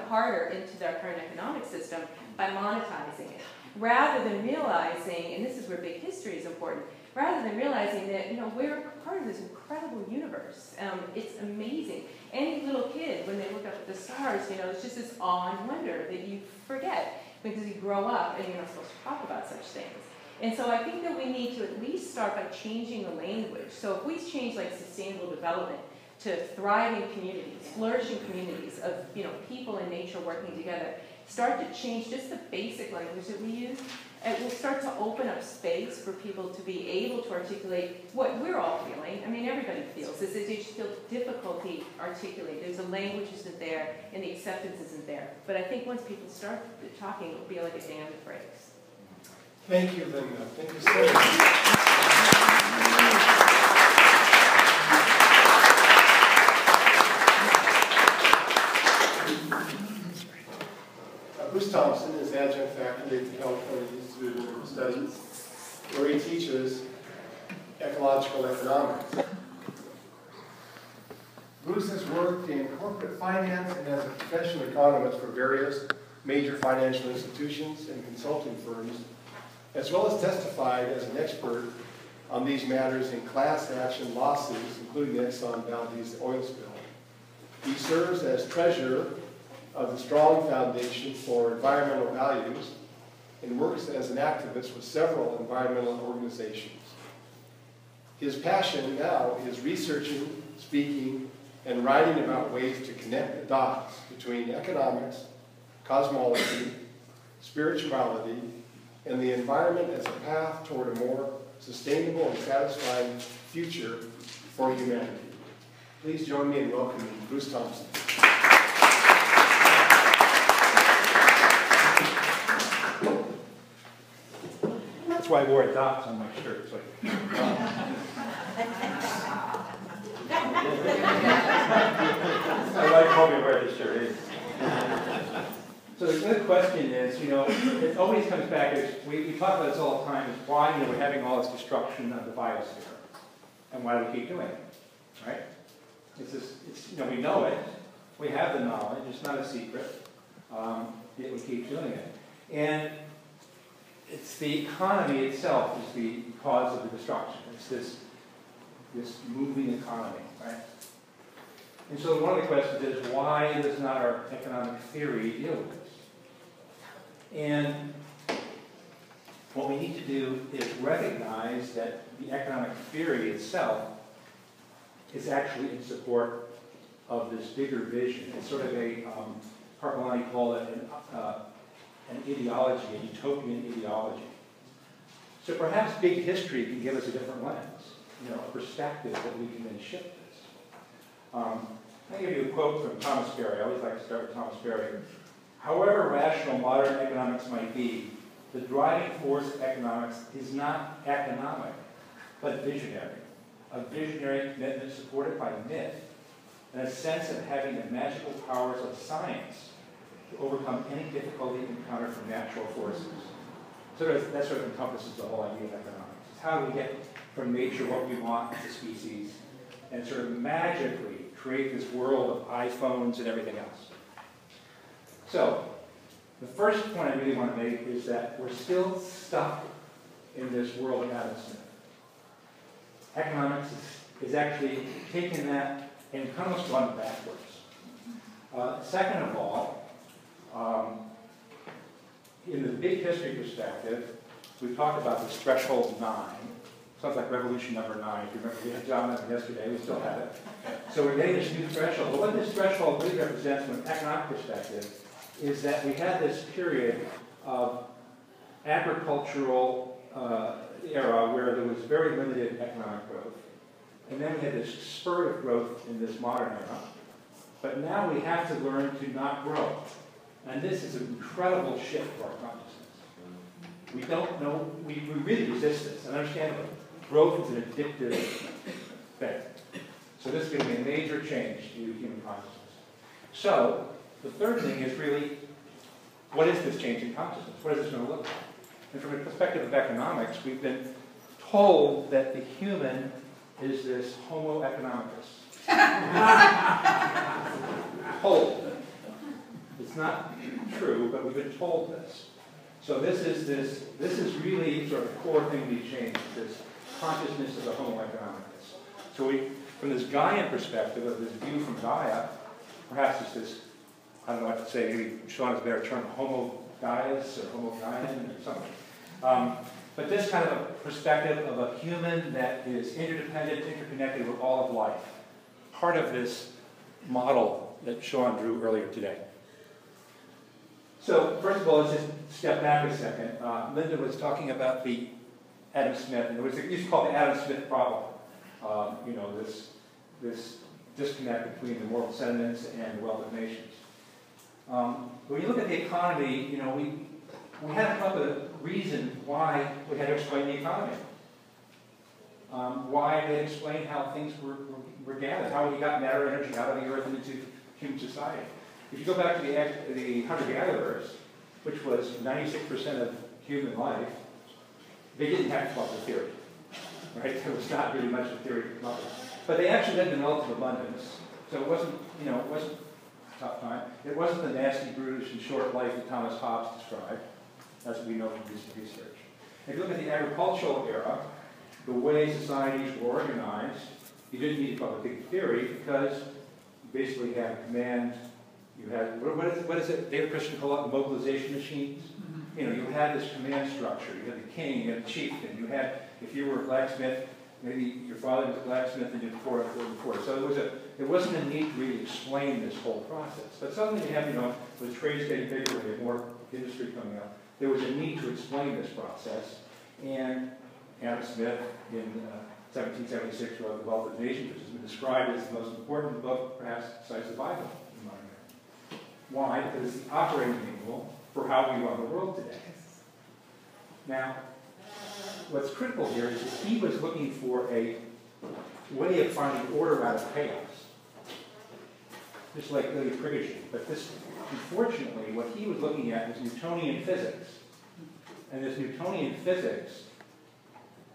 harder into our current economic system by monetizing it. Rather than realizing, and this is where big history is important, rather than realizing that we're part of this incredible universe. It's amazing. Any little kid, when they look up at the stars, it's just this awe and wonder that you forget because you grow up and you're not supposed to talk about such things. And so I think that we need to at least start by changing the language. So if we change like sustainable development to thriving communities, flourishing communities of people and nature working together, start to change just the basic language that we use, it will start to open up space for people to be able to articulate what we're all feeling. I mean, everybody feels this. They just feel difficulty articulating. There's a language isn't there, and the acceptance isn't there. But I think once people start talking, it will be like a dam that breaks. Thank you, Linda. Thank you so much. Bruce Thompson is adjunct faculty at the California Institute of Mineral Studies, where he teaches ecological economics. Bruce has worked in corporate finance and as a professional economist for various major financial institutions and consulting firms, as well as testified as an expert on these matters in class action lawsuits, including the Exxon Valdez oil spill. He serves as treasurer of the Strong Foundation for Environmental Values and works as an activist with several environmental organizations. His passion now is researching, speaking, and writing about ways to connect the dots between economics, cosmology, spirituality, and the environment as a path toward a more sustainable and satisfying future for humanity. Please join me in welcoming Bruce Thompson. That's why I wore dots on my shirt. So my wife told me where this shirt is. So the good question is, it always comes back, we talk about this all the time, is why we're having all this destruction of the biosphere and why we keep doing it, right? We know it, we have the knowledge, it's not a secret, yet we keep doing it. And it's the economy itself is the cause of the destruction. It's this moving economy, right? And so one of the questions is, why does not our economic theory deal with this? And what we need to do is recognize that the economic theory itself is actually in support of this bigger vision. It's sort of a, Harpelani called it an ideology, a utopian ideology. So perhaps big history can give us a different lens, a perspective that we can then shift this. I'll give you a quote from Thomas Berry. I always like to start with Thomas Berry. However rational modern economics might be, the driving force of economics is not economic, but visionary. A visionary commitment supported by myth and a sense of having the magical powers of science to overcome any difficulty encountered from natural forces. So that sort of encompasses the whole idea of economics. It's how we get from nature what we want as a species and sort of magically create this world of iPhones and everything else. So, the first point I really want to make is that we're still stuck in this world of Adam Smith. Economics is actually taking that and almost gone backwards. Second of all, in the big history perspective, we've talked about this threshold 9. Sounds like revolution number 9. If you remember, we had John on yesterday, we still have it. So we're getting this new threshold. But what this threshold really represents from an economic perspective is that we had this period of agricultural era where there was very limited economic growth. And then we had this spurt of growth in this modern era. But now we have to learn to not grow. And this is an incredible shift for our consciousness. We don't know, we really resist this, and understandably. Growth is an addictive thing. So this is going to be a major change to human consciousness. So, the third thing is really, what is this change in consciousness? What is this going to look like? And from a perspective of economics, we've been told that the human is this homo economicus. Told. It's not true, but we've been told this. So this is really sort of the core thing we changed, this consciousness of the homo economicus. So from this Gaian perspective, of this view from Gaia, perhaps it's this, I don't know what to say, maybe Sean has a better term, homo Gaius or homo Gaian or something. But this kind of a perspective of a human that is interdependent, interconnected with all of life. Part of this model that Sean drew earlier today. So, first of all, let's just step back a second. Linda was talking about the Adam Smith, and it used to call the Adam Smith problem. This disconnect between the moral sentiments and the wealth of nations. When you look at the economy, we had to come up with a reason why we had to explain the economy. Why they explain how things were gathered, how we got matter energy out of the earth and into human society. If you go back to the hunter-gatherers, which was 96% of human life, they didn't have to come up with a theory. Right? There was not really much of a theory to come up with. But they actually lived in relative abundance. So it wasn't, it wasn't a tough time. It wasn't the nasty, brutish, and short life that Thomas Hobbes described, as we know from recent research. If you look at the agricultural era, the way societies were organized, you didn't need to come up with a big theory because you basically had command. You had, what is it, David Christian called it, the mobilization machines? Mm-hmm. You had this command structure. You had the king, you had the chieftain, you had, if you were a blacksmith, maybe your father was a blacksmith and you had four. So it wasn't a need to really explain this whole process. But suddenly you have, with trades getting bigger, we have more industry coming up, there was a need to explain this process. And Adam Smith in 1776 wrote The Wealth of Nations, which has been described as the most important book, perhaps, besides the Bible. Why? Because it's the operating manual for how we run the world today. Now, what's critical here is that he was looking for a way of finding order out of chaos. Just like Lily Prigogine. But this, unfortunately, what he was looking at was Newtonian physics. And this Newtonian physics,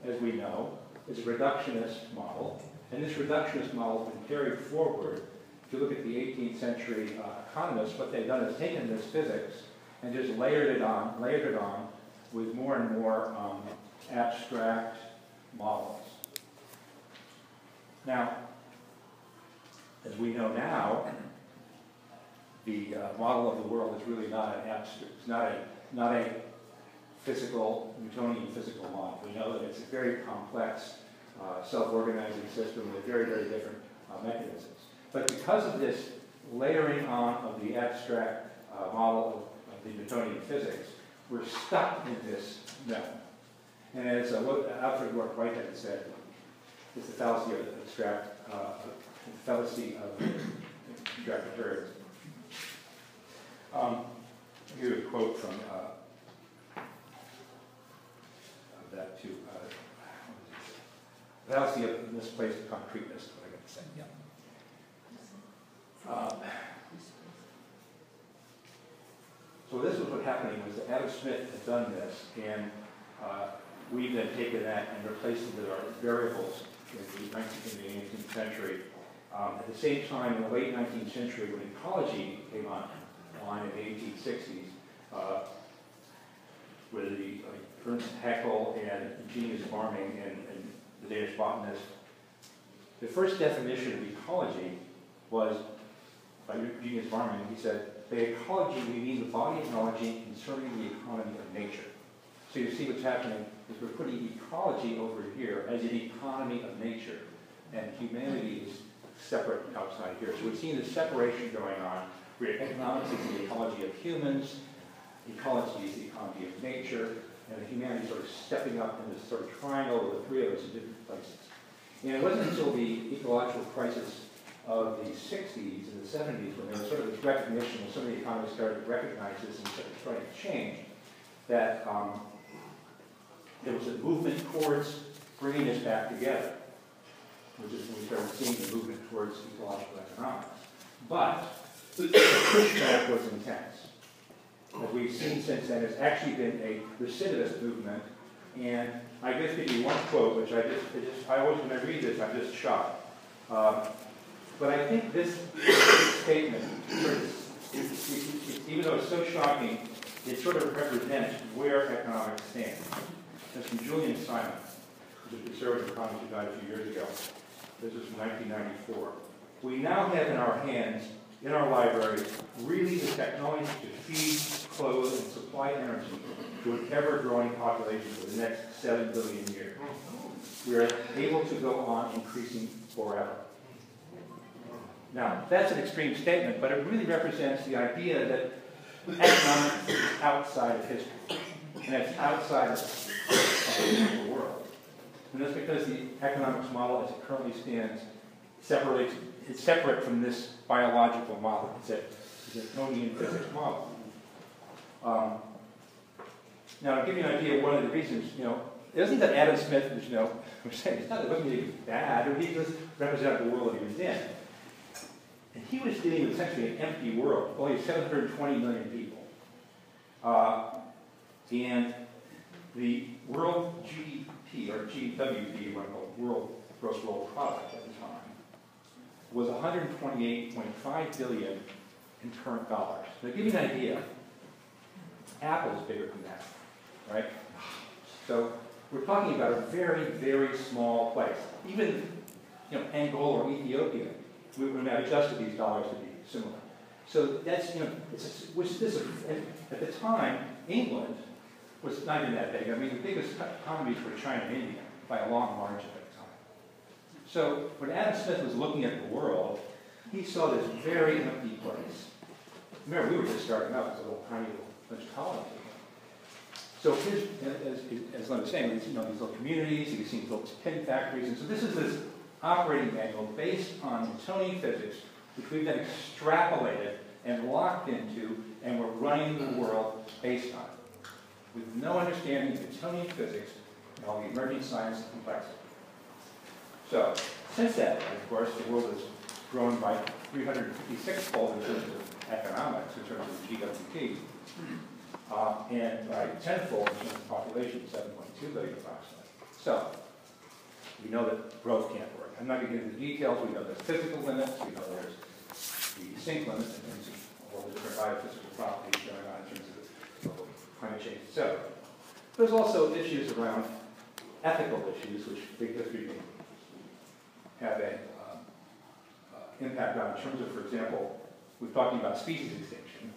as we know, is a reductionist model. And this reductionist model has been carried forward. If you look at the 18th century economists, what they've done is taken this physics and just layered it on with more and more abstract models. Now, as we know now, the model of the world is really not an abstract, it's not a physical, Newtonian physical model. We know that it's a very complex, self-organizing system with very, very different mechanisms. But because of this layering on of the abstract model of the Newtonian physics, we're stuck in this method. And as Alfred North Whitehead said, it's the fallacy of abstract materialism. Here's a quote from that too. The fallacy of misplaced concreteness, what I got to say. Yeah. So this was what happening was that Adam Smith had done this, and we then taken that and replaced it with our variables in the 18th century. At the same time, in the late 19th century, when ecology came online in the 1860s, with the Ernst Haeckel and ingenious farming and the Danish botanist, the first definition of ecology was by ingenious farming. He said, by ecology we mean the body of knowledge concerning the economy of nature. So you see what's happening is we're putting ecology over here as an economy of nature, and humanity is separate outside here. So we're seeing this separation going on, where economics is the ecology of humans, ecology is the economy of nature, and humanity sort of stepping up in this sort of triangle of the three of us in different places. And it wasn't until the ecological crisis of the 60s and the 70s when there was sort of this recognition, when some of the economists started to recognize this and started to change, that there was a movement towards bringing this back together, which is when we started seeing the movement towards ecological economics. But the pushback was intense. As we've seen since then, it's actually been a recidivist movement. And I just give you one quote, which I always, when I read this, I'm just shocked. But I think this statement, even though it's so shocking, it sort of represents where economics stand. That's from Julian Simon, who's a conservative economist who died a few years ago. This is from 1994. We now have in our hands, in our libraries, really the technology to feed, clothe, and supply energy to an ever-growing population for the next 7 billion years. We are able to go on increasing forever. Now, that's an extreme statement, but it really represents the idea that economics is outside of history, and it's outside of the natural world. And that's because the economics model, as it currently stands, it's separate from this biological model. It's a Newtonian physics model. Now, to give you an idea of one of the reasons, it isn't that Adam Smith was, we're saying it's not that it wasn't bad, he just represented the world that he was in. And he was dealing with essentially an empty world, only 720 million people. And the world GDP, or GWP, what I call world gross world product at the time, was 128.5 billion in current dollars. Now, to give you an idea, Apple is bigger than that, right? So we're talking about a very, very small place. Even, Angola or Ethiopia, we would have adjusted these dollars to be similar. So that's, at the time, England was not even that big. I mean, the biggest economies were China and India by a long margin at the time. So when Adam Smith was looking at the world, he saw this very empty place. Remember, we were just starting out as a little tiny little colony. So as I was saying, these little communities, you see little tin factories, and so this is this operating manual based on Newtonian physics, which we've then extrapolated and locked into, and we're running the world based on it, with no understanding of Newtonian physics and all the emerging science and complexity. So, since that, of course, the world has grown by 356-fold in terms of economics, in terms of GWP, and by 10-fold in terms of population, 7.2 billion approximately. So, we know that growth can't work. I'm not going to get into the details. We know there's physical limits. We know there's the sink limits in terms of all the different biophysical properties going on in terms of climate change, etc. There's also issues around ethical issues, which big history can have an impact on in terms of, for example, we're talking about species extinction,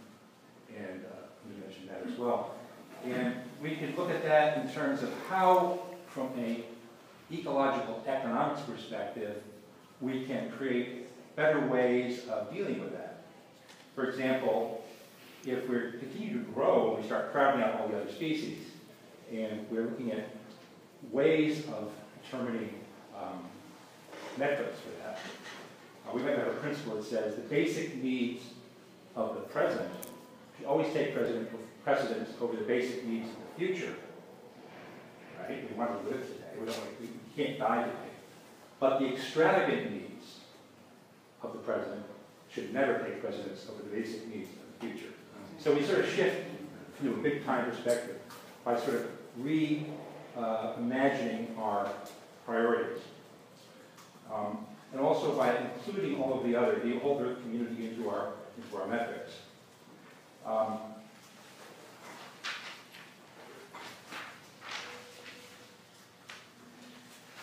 and we mentioned that as well. And we can look at that in terms of how, from a ecological economics perspective, we can create better ways of dealing with that. For example, if we continue to grow and we start crowding out all the other species, and we're looking at ways of determining metrics for that, we might have a principle that says the basic needs of the present should always take precedence over the basic needs of the future. Right? We want to live today. We can't die today. But the extravagant needs of the present should never take precedence over the basic needs of the future. So we sort of shift to a big time perspective by sort of reimagining our priorities. And also by including all of the whole Earth community into our metrics.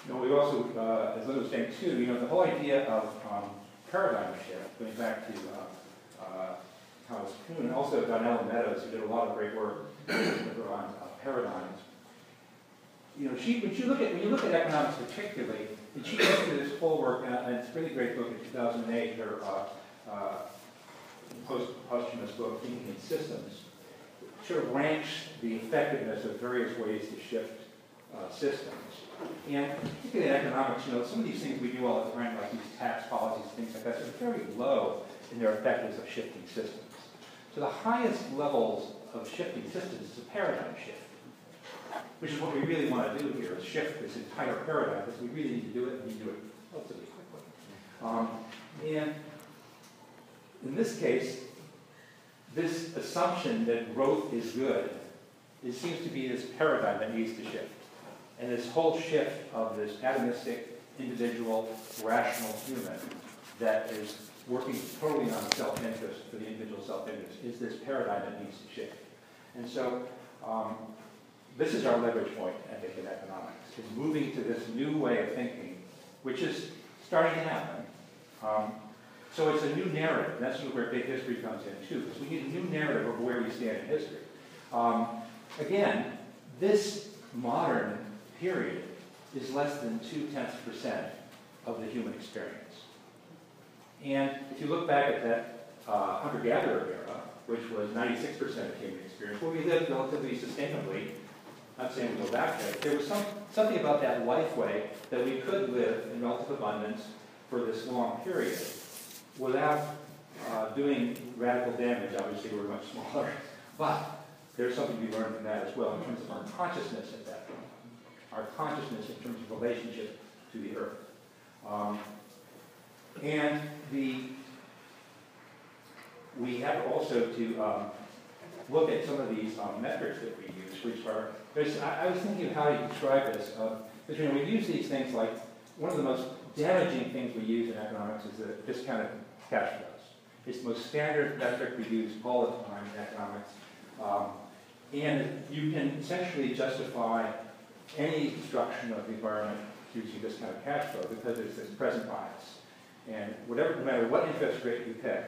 We also, as Linda was saying too, the whole idea of paradigm shift, going back to Thomas Kuhn, and also Donnell and Meadows, who did a lot of great work on paradigms. You know, when you look at economics particularly, and she went through this whole work, and it's a really great book in 2008, her posthumous book, Thinking in Systems, sort of ranks the effectiveness of various ways to shift systems. And particularly in economics, you know, some of these things we do all the time, like these tax policies, things like that, are very low in their effectiveness of shifting systems. So the highest levels of shifting systems is a paradigm shift, which is what we really want to do here, is shift this entire paradigm, because we really need to do it, and we do it relatively quickly. And in this case, this assumption that growth is good, it seems to be this paradigm that needs to shift. And this whole shift of this atomistic, individual, rational human that is working totally on self-interest for the individual self-interest is this paradigm that needs to shift. And so this is our leverage point, I think, in economics, is moving to this new way of thinking, which is starting to happen. So it's a new narrative, and that's where big history comes in too, because we need a new narrative of where we stand in history. Again, this modern period is less than 0.2% of the human experience. And if you look back at that hunter-gatherer era, which was 96% of human experience, where we lived relatively sustainably, not saying we go back there, there was something about that life way that we could live in relative abundance for this long period without doing radical damage. Obviously, we're much smaller, but there's something to be learned from that as well in terms of our consciousness at that point. Our consciousness in terms of relationship to the earth. And we have also to look at some of these metrics that we use, which are, I was thinking of how you describe this, because when we use these things, like one of the most damaging things we use in economics is the discounted cash flows. It's the most standard metric we use all the time in economics. And you can essentially justify any destruction of the environment using discounted cash flow because there's this present bias. And no matter what interest rate you pick,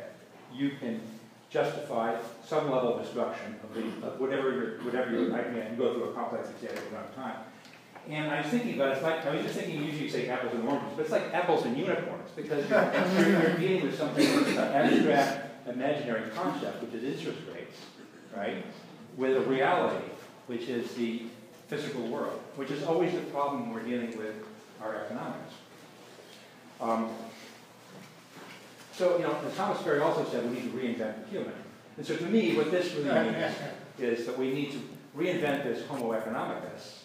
you can justify some level of destruction of whatever you're, I can go through a complex example at one time. And I was thinking about it, it's like, I was just thinking, usually you say apples and oranges, but it's like apples and unicorns, because you're dealing with something that's an abstract, imaginary concept, which is interest rates, right, with a reality, which is the physical world, which is always the problem when we're dealing with our economics. So, you know, as Thomas Perry also said, we need to reinvent the human. And so to me, what this really means is that we need to reinvent this Homo economicus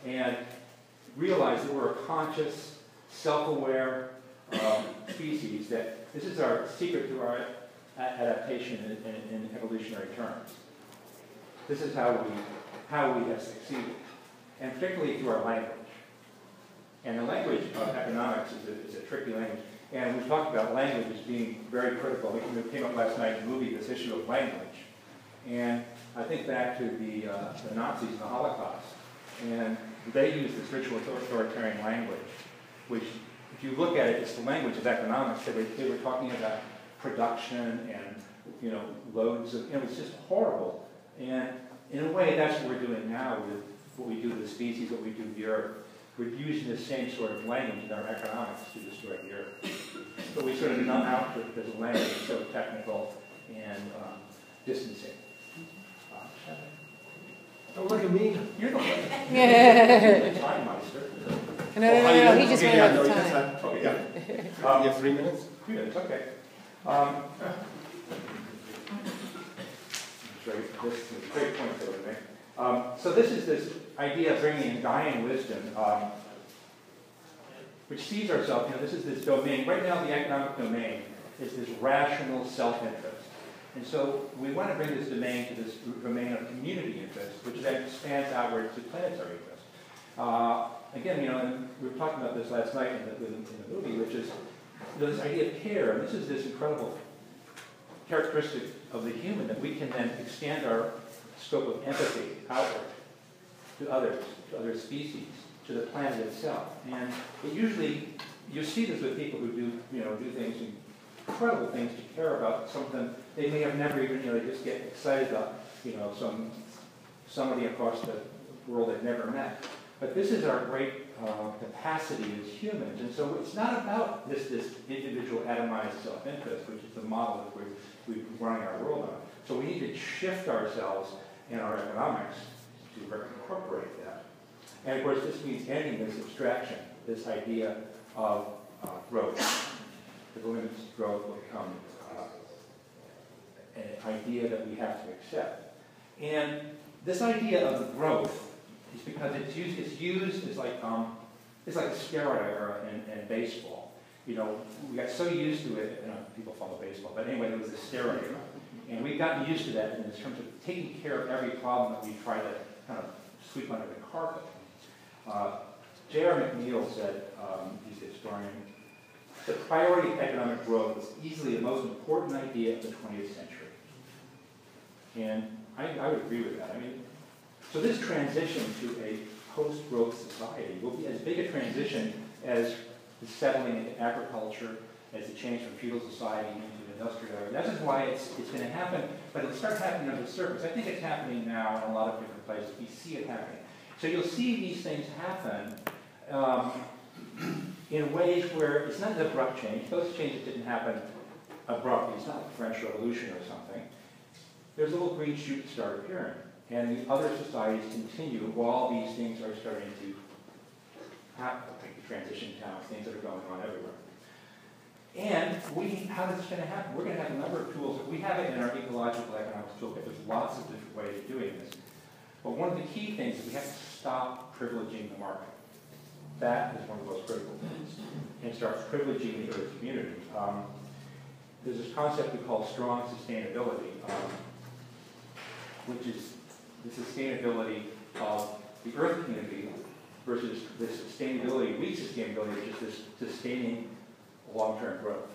and realize that we're a conscious, self-aware species, that this is our secret to our adaptation in evolutionary terms. This is how we have succeeded, and particularly through our language. And the language of economics is a tricky language. And we've talked about language as being very critical. It came up last night in the movie, this issue of language. And I think back to the Nazis and the Holocaust. And they used this ritual authoritarian language, which, if you look at it, it's the language of economics. They were talking about production and, you know, loads of, it was just horrible. And in a way, that's what we're doing now with what we do to the species, what we do to the earth. We're using the same sort of language in our economics to destroy the earth. But we sort of numb out because the language is so technical and distancing. Don't look at me. You're the one. Time meister. No, he just ran out of time. Okay, yeah. You have 3 minutes? 3 minutes, okay. Great point there with me. So this is this idea of bringing in dying wisdom, which sees ourselves, you know, this is this domain. Right now, the economic domain is this rational self-interest. And so we want to bring this domain to this domain of community interest, which then expands outward to planetary interest. Again, you know, and we were talking about this last night in the movie, which is, you know, this idea of care. And this is this incredible characteristic of the human, that we can then extend our scope of empathy outward to others, to other species, to the planet itself. And it usually, you see this with people who do, you know, do things, incredible things, to care about something they may have never even, you know, they just get excited about, you know, some somebody across the world they've never met. But this is our great capacity as humans. And so it's not about this individual atomized self-interest, which is the model that we're running our world on. So we need to shift ourselves in our economics to incorporate that. And of course, this means ending this abstraction, this idea of growth. The limits to growth will become an idea that we have to accept. And this idea of growth is because it's used as like it's like a steroid era in baseball. You know, we got so used to it. You know, people follow baseball, but anyway, it was a steroid era, and we've gotten used to that in terms of taking care of every problem that we try to kind of sweep under the carpet. J.R. McNeill said, he's a historian, the priority of economic growth is easily the most important idea of the 20th century. And I would agree with that. I mean, so this transition to a post-growth society will be as big a transition as the settling into agriculture, as the change from feudal society into industrial era. That's why it's going to happen, but it'll start happening under the surface. I think it's happening now in a lot of different places. We see it happening. So you'll see these things happen in ways where it's not an abrupt change. Those changes didn't happen abruptly. It's not like the French Revolution or something. There's a little green shoot that start appearing. And the other societies continue while these things are starting to happen, like the transition towns, things that are going on everywhere. And how is this going to happen? We're going to have a number of tools. We have it in our ecological economics toolkit. There's lots of different ways of doing this. But one of the key things is we have to stop privileging the market. That is one of the most critical things. And start privileging the Earth community. There's this concept we call strong sustainability, which is the sustainability of the Earth community versus the sustainability, weak sustainability, which is this sustaining long-term growth.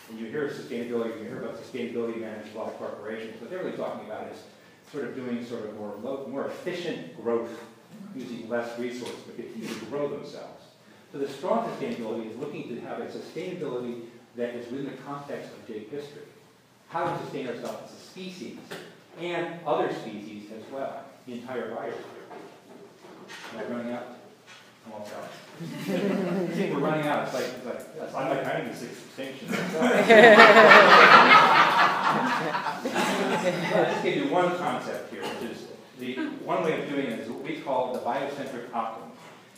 When you hear sustainability, you hear about sustainability managed by corporations. What they're really talking about is sort of doing sort of more efficient growth, using less resources, but continue to grow themselves. So the strong sustainability is looking to have a sustainability that is within the context of big history. How to sustain ourselves as a species and other species as well, the entire biosphere. Am I running out? I'm almost out. We're running out. It's like that's like kind of the sixth extinction. I'll just give you one concept here, which is one way of doing it is what we call the biocentric optimum,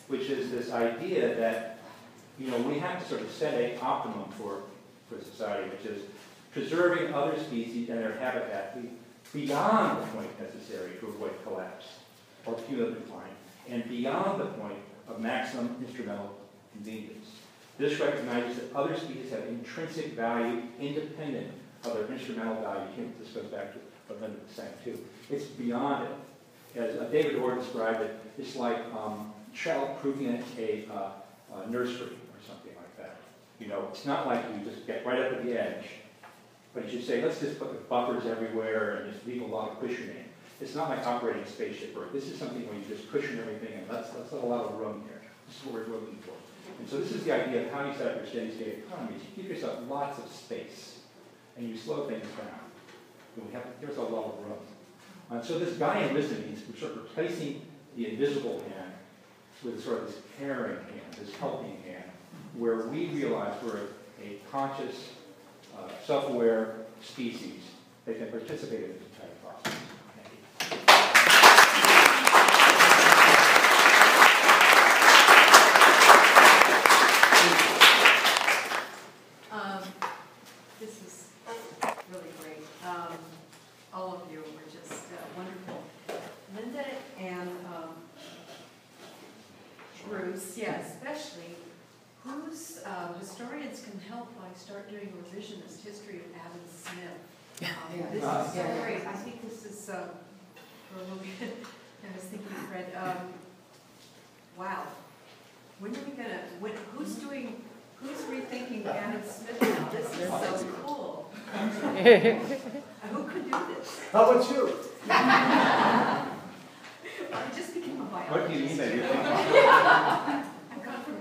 which is this idea that we have to sort of set an optimum for society, which is preserving other species and their habitat beyond the point necessary to avoid collapse or cumulative decline, and beyond the point of maximum instrumental convenience. This recognizes that other species have intrinsic value independent of their instrumental value. This goes back to what Linda was saying too. It's beyond it. As David Orr described it, it's like child-proofing a nursery or something like that. It's not like you just get right up at the edge, but you should say, let's just put the buffers everywhere and just leave a lot of cushioning. It's not like operating a spaceship Earth. This is something where you just cushion everything and let's let a lot of room here. This is what we're looking for. And so this is the idea of how you set up your steady state economies. You give yourself lots of space and you slow things down. There's a lot of room. And so this Gaian wisdom means we're sort of replacing the invisible hand with sort of this caring hand, this helping hand, where we realize we're a conscious, self-aware species that can participate in this entire process. This is really great. All of you were just wonderful. Linda and Bruce, yeah, especially, whose historians can help start doing a revisionist history of Adam Smith. This is so great. I think this is for a little bit. I was thinking, Fred, wow. When are we gonna? Who's rethinking Adam Smith now? This is so cool. Who could do this? How about you? I just became a biologist. What do you mean that you're thinking? I've gone from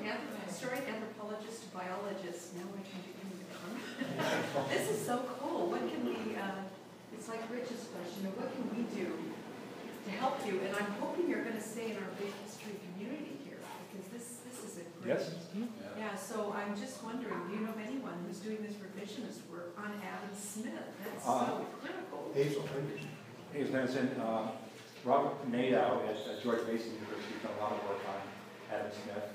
historic anthropologist to biologist. Now I can become This is so cool. What can we? It's like Rich's question. What can we do to help you, and I'm hoping you're going to stay in our big history community here, because this is a great. Yes. Yeah, so I'm just wondering, do you know of anyone who's doing this revisionist work on Adam Smith? That's so critical. Hazel Henry. His name's in Robert Nadeau at George Mason University. He's done a lot of work on Adam Smith.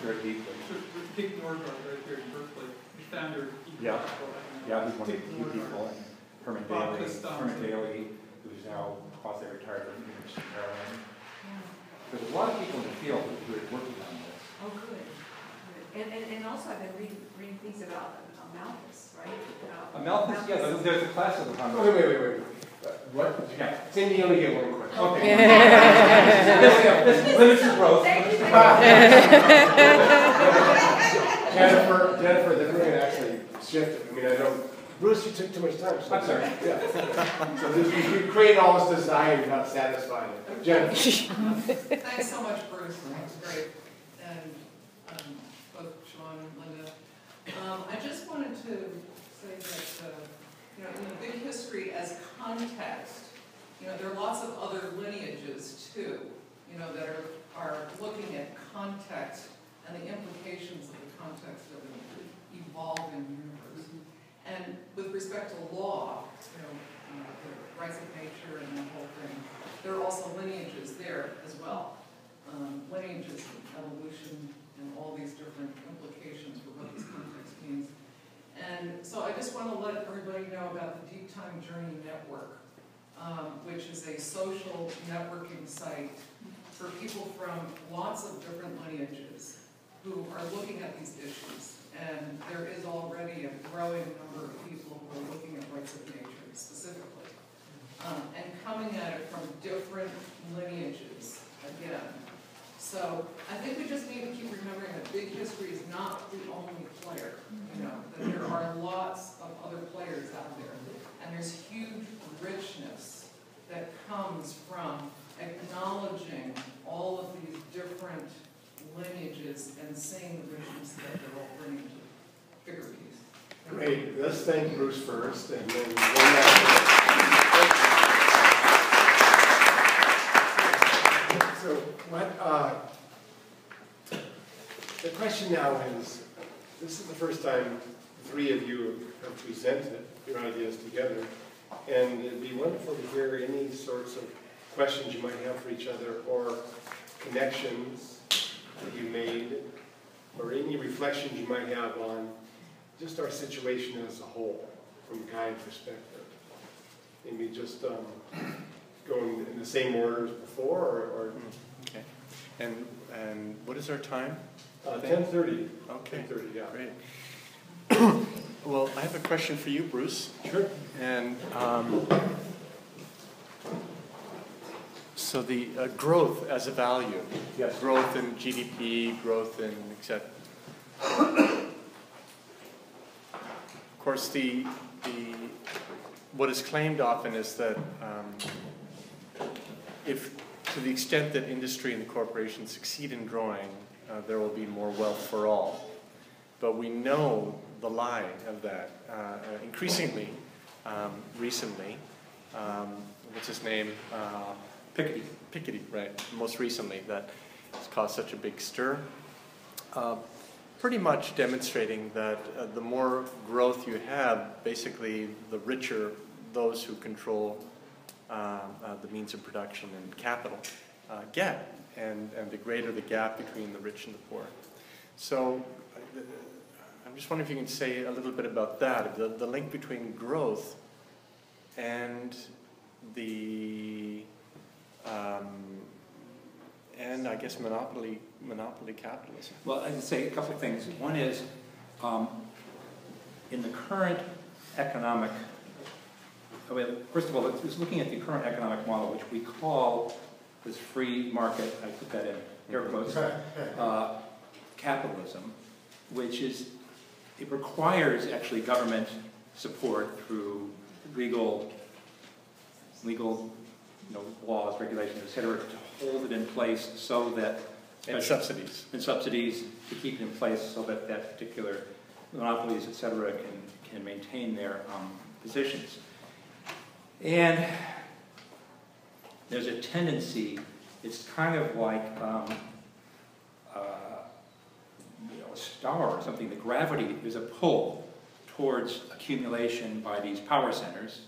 Very deeply. Dick Norgard right there in Berkeley, the founder. Yeah, he's one of the key people. And Herman Daly, who's now quasi-retired from the University of Maryland. There's a lot of people in the field who are working on this. Oh, good. And also I've been reading things about Malthus, right? Malthus, yeah, there's a class of the Wait. What? Yeah. Cindy, you only get one question. Okay. This limits the growth. Jennifer, then we're going to actually shift it. I mean, I don't. Bruce, you took too much time. So I'm sorry. Yeah. So you create all this desire, you're not satisfied. Jennifer. Thanks so much, Bruce. That was great. And both Sean and Linda. I just wanted to say that, in the big history as context, there are lots of other lineages too, that are looking at context and the implications of the context of an evolving universe. And with respect to law, the rights of nature and that whole thing, there are also lineages there as well. Lineages of evolution and all these different implications for what this context means. And so I just want to let everybody know about the Deep Time Journey Network, which is a social networking site for people from lots of different lineages who are looking at these issues. And there is already a growing number of people who are looking at rights of nature specifically, and coming at it from different lineages again. So I think we just need to keep remembering that big history is not the only player, that there are lots of other players out there. And there's huge richness that comes from acknowledging all of these different lineages and seeing the richness that they're all bringing to the bigger piece. Great. Let's thank Bruce first, and then So what? The question now is: this is the first time the three of you have presented your ideas together, and it'd be wonderful to hear any sorts of questions you might have for each other, or connections that you made, or any reflections you might have on just our situation as a whole, from a guide perspective. Maybe just go in the same order as before, or okay. And what is our time? 10:30. Okay. 10:30, yeah. Great. Well, I have a question for you, Bruce. Sure. And so the growth as a value, yes. Growth in GDP, growth in etc. Of course, what is claimed often is that if, to the extent that industry and the corporations succeed in growing, there will be more wealth for all. But we know the lie of that increasingly recently. What's his name? Piketty, right, most recently, that has caused such a big stir. Pretty much demonstrating that the more growth you have, basically the richer those who control the means of production and capital get, and the greater the gap between the rich and the poor. So I'm just wondering if you can say a little bit about that, the link between growth and the and I guess monopoly capitalism. Well, I can say a couple of things. One is, in the current economic, first of all, let's looking at the current economic model, which we call this free market, I put that in air quotes, capitalism, which is, it requires actually government support through legal laws, regulations, etc., to hold it in place so that... And subsidies. And subsidies to keep it in place so that that particular monopolies, etc., can maintain their positions. And there's a tendency, it's kind of like a star or something, the gravity, there's a pull towards accumulation by these power centers.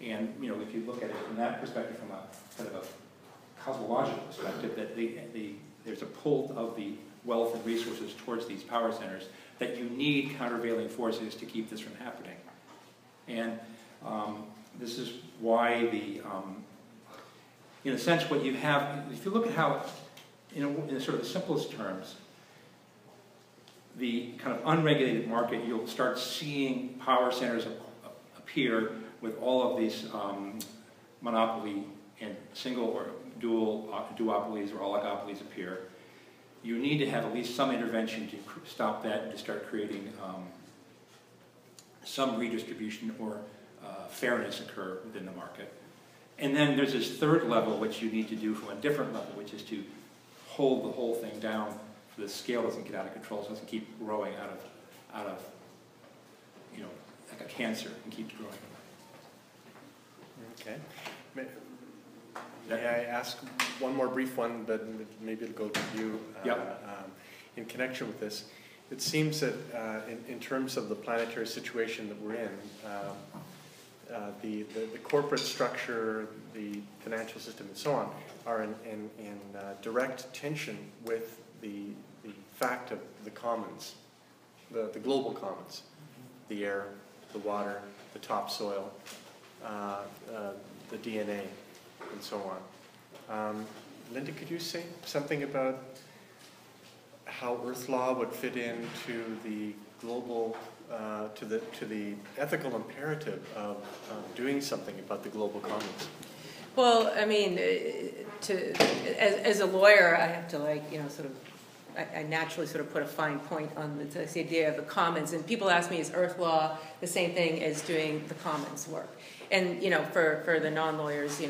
And if you look at it from that perspective, from a kind of a cosmological perspective, that there's a pull of the wealth and resources towards these power centers, that you need countervailing forces to keep this from happening. And this is why in a sense, what you have, if you look at how, in sort of the simplest terms, the kind of unregulated market, you'll start seeing power centers appear with all of these monopoly and single or dual duopolies or oligopolies appear. You need to have at least some intervention to stop that and to start creating some redistribution or fairness occur within the market. And then there's this third level which you need to do from a different level, which is to hold the whole thing down so the scale doesn't get out of control, so it doesn't keep growing out of like a cancer and keeps growing. Okay. May I ask one more brief one, but maybe it'll go to you in connection with this. It seems that in terms of the planetary situation that we're in, the corporate structure, the financial system, and so on, are in direct tension with the fact of the commons, the global commons, the air, the water, the topsoil, the DNA, and so on. Linda, could you say something about how Earth law would fit into the global, to the ethical imperative of doing something about the global commons? Well, I mean, as a lawyer, I have to I naturally sort of put a fine point on this idea of the commons. And people ask me, is Earth law the same thing as doing the commons work? And, for the non-lawyers,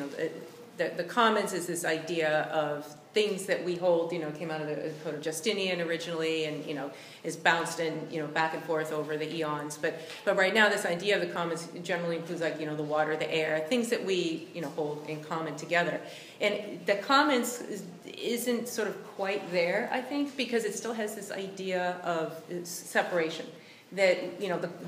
the commons is this idea of things that we hold, came out of the Code of Justinian originally and, is bounced and, back and forth over the eons. But right now, this idea of the commons generally includes the water, the air, things that we, hold in common together. And the commons isn't sort of quite there, I think, because it still has this idea of separation, that,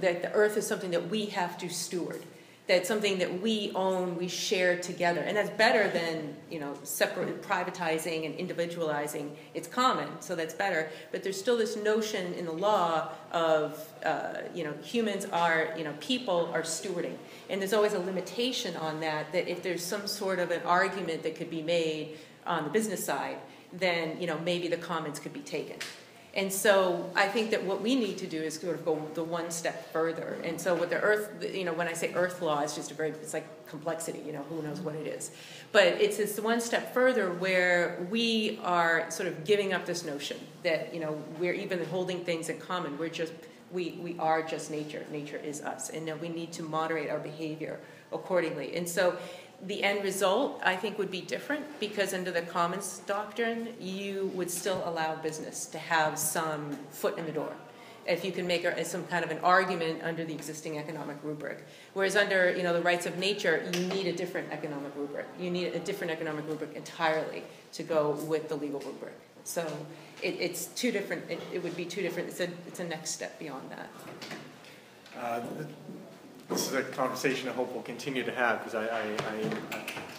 that the earth is something that we have to steward. That's something that we own, we share together. And that's better than, separate, privatizing and individualizing. It's common, so that's better. But there's still this notion in the law of, humans are, people are stewarding. And there's always a limitation on that if there's some sort of an argument that could be made on the business side, then, maybe the commons could be taken. And so I think that what we need to do is sort of go the one step further. And so with the earth, when I say earth law, it's just it's like complexity, who knows what it is. But it's this one step further where we are sort of giving up this notion that, we're even holding things in common. We are just nature. Nature is us. And we need to moderate our behavior accordingly. And so the end result, I think, would be different because under the commons doctrine, you would still allow business to have some foot in the door. If you can make some kind of an argument under the existing economic rubric. Whereas under, the rights of nature, you need a different economic rubric. You need a different economic rubric entirely to go with the legal rubric. So it's two different, it would be two different, it's a next step beyond that. This is a conversation I hope we'll continue to have because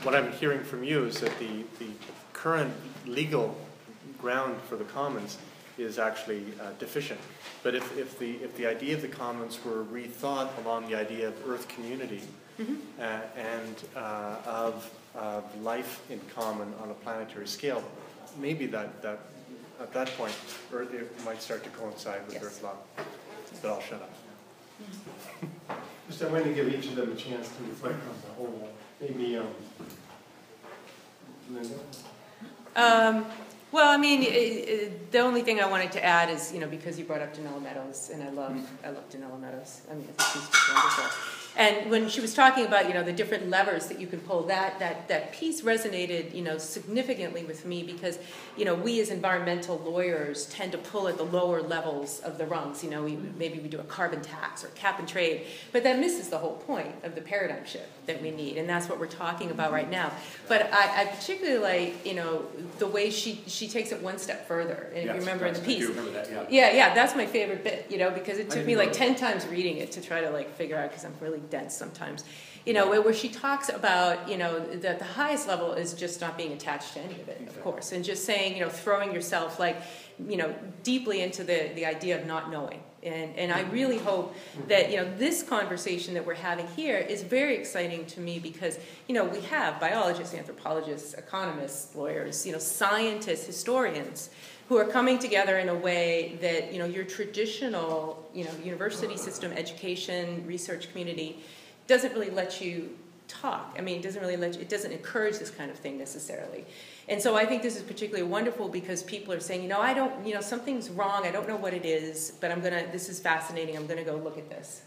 what I'm hearing from you is that the current legal ground for the commons is actually deficient. But if the idea of the commons were rethought along the idea of Earth community and of life in common on a planetary scale, maybe that at that point it might start to coincide with Earth law. But I'll shut up. Just I want to give each of them a chance to reflect on the whole. Maybe, Linda? Well, I mean, the only thing I wanted to add is, because you brought up Danella Meadows, and I love Danella Meadows. I mean, I think she's just wonderful. And when she was talking about, the different levers that you can pull, that piece resonated, significantly with me because, we as environmental lawyers tend to pull at the lower levels of the rungs. Maybe we do a carbon tax or cap and trade, but that misses the whole point of the paradigm shift that we need, and that's what we're talking about right now. But I particularly like, the way she takes it one step further. And if you remember in the piece, I do remember that, yeah, that's my favorite bit, because it took me like 10 times reading it to try to figure out, because I'm really dense sometimes, where she talks about, that the highest level is just not being attached to any of it, of course, and just saying, throwing yourself deeply into the idea of not knowing. And I really hope that, this conversation that we're having here is very exciting to me because, we have biologists, anthropologists, economists, lawyers, scientists, historians, who are coming together in a way that, your traditional, university system, education, research community doesn't really let you talk. It doesn't really it doesn't encourage this kind of thing necessarily. And so I think this is particularly wonderful because people are saying, I don't, something's wrong, I don't know what it is, but this is fascinating, I'm gonna go look at this.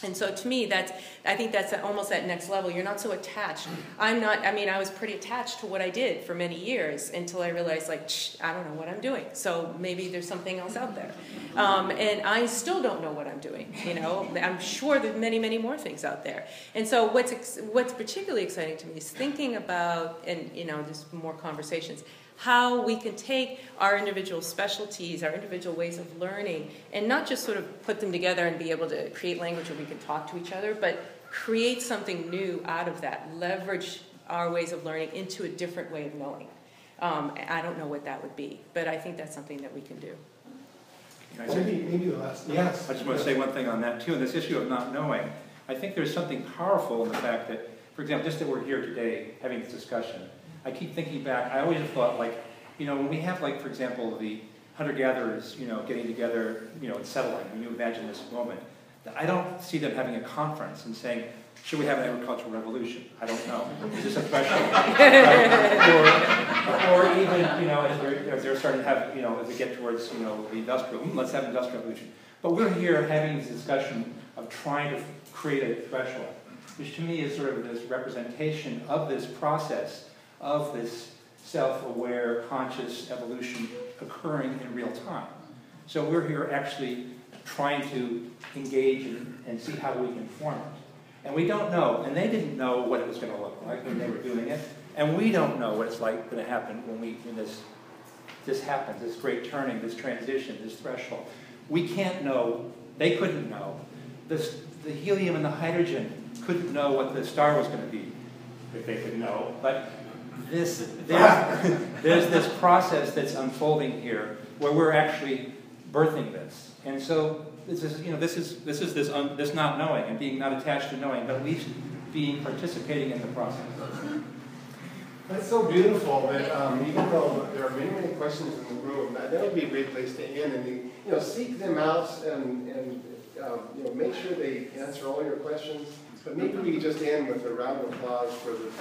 And so to me, I think that's almost that next level. You're not so attached. I was pretty attached to what I did for many years until I realized, I don't know what I'm doing. So maybe there's something else out there. And I still don't know what I'm doing. I'm sure there's many, many more things out there. And so what's particularly exciting to me is thinking about, and just more conversations, how we can take our individual specialties, our individual ways of learning, and not just sort of put them together and be able to create language where we can talk to each other, but create something new out of that, leverage our ways of learning into a different way of knowing. I don't know what that would be, but I think that's something that we can do. Maybe the last. Yes. I just want to say one thing on that too, and this issue of not knowing. I think there's something powerful in the fact that, for example, just that we're here today having this discussion, I keep thinking back, I always have thought, when we have, for example, the hunter-gatherers, getting together, and settling, when you imagine this moment, I don't see them having a conference and saying, should we have an agricultural revolution? I don't know. Is this a threshold? or even, as they're starting to have, as they get towards, the industrial, let's have an industrial revolution. But we're here having this discussion of trying to create a threshold, which to me is sort of this representation of this process of this self-aware, conscious evolution occurring in real time. So we're here actually trying to engage and see how we can form it. And we don't know, and they didn't know what it was going to look like when they were doing it, and we don't know what it's like going to happen when this happens, this great turning, this transition, this threshold. We can't know, they couldn't know. The helium and the hydrogen couldn't know what the star was going to be, if they could know, but there's this process that's unfolding here where we're actually birthing this, and so this is this not knowing and being not attached to knowing, but at least participating in the process. That's so beautiful that even though there are many, many questions in the room, that would be a great place to end. And seek them out and make sure they answer all your questions. But maybe we just end with a round of applause for the.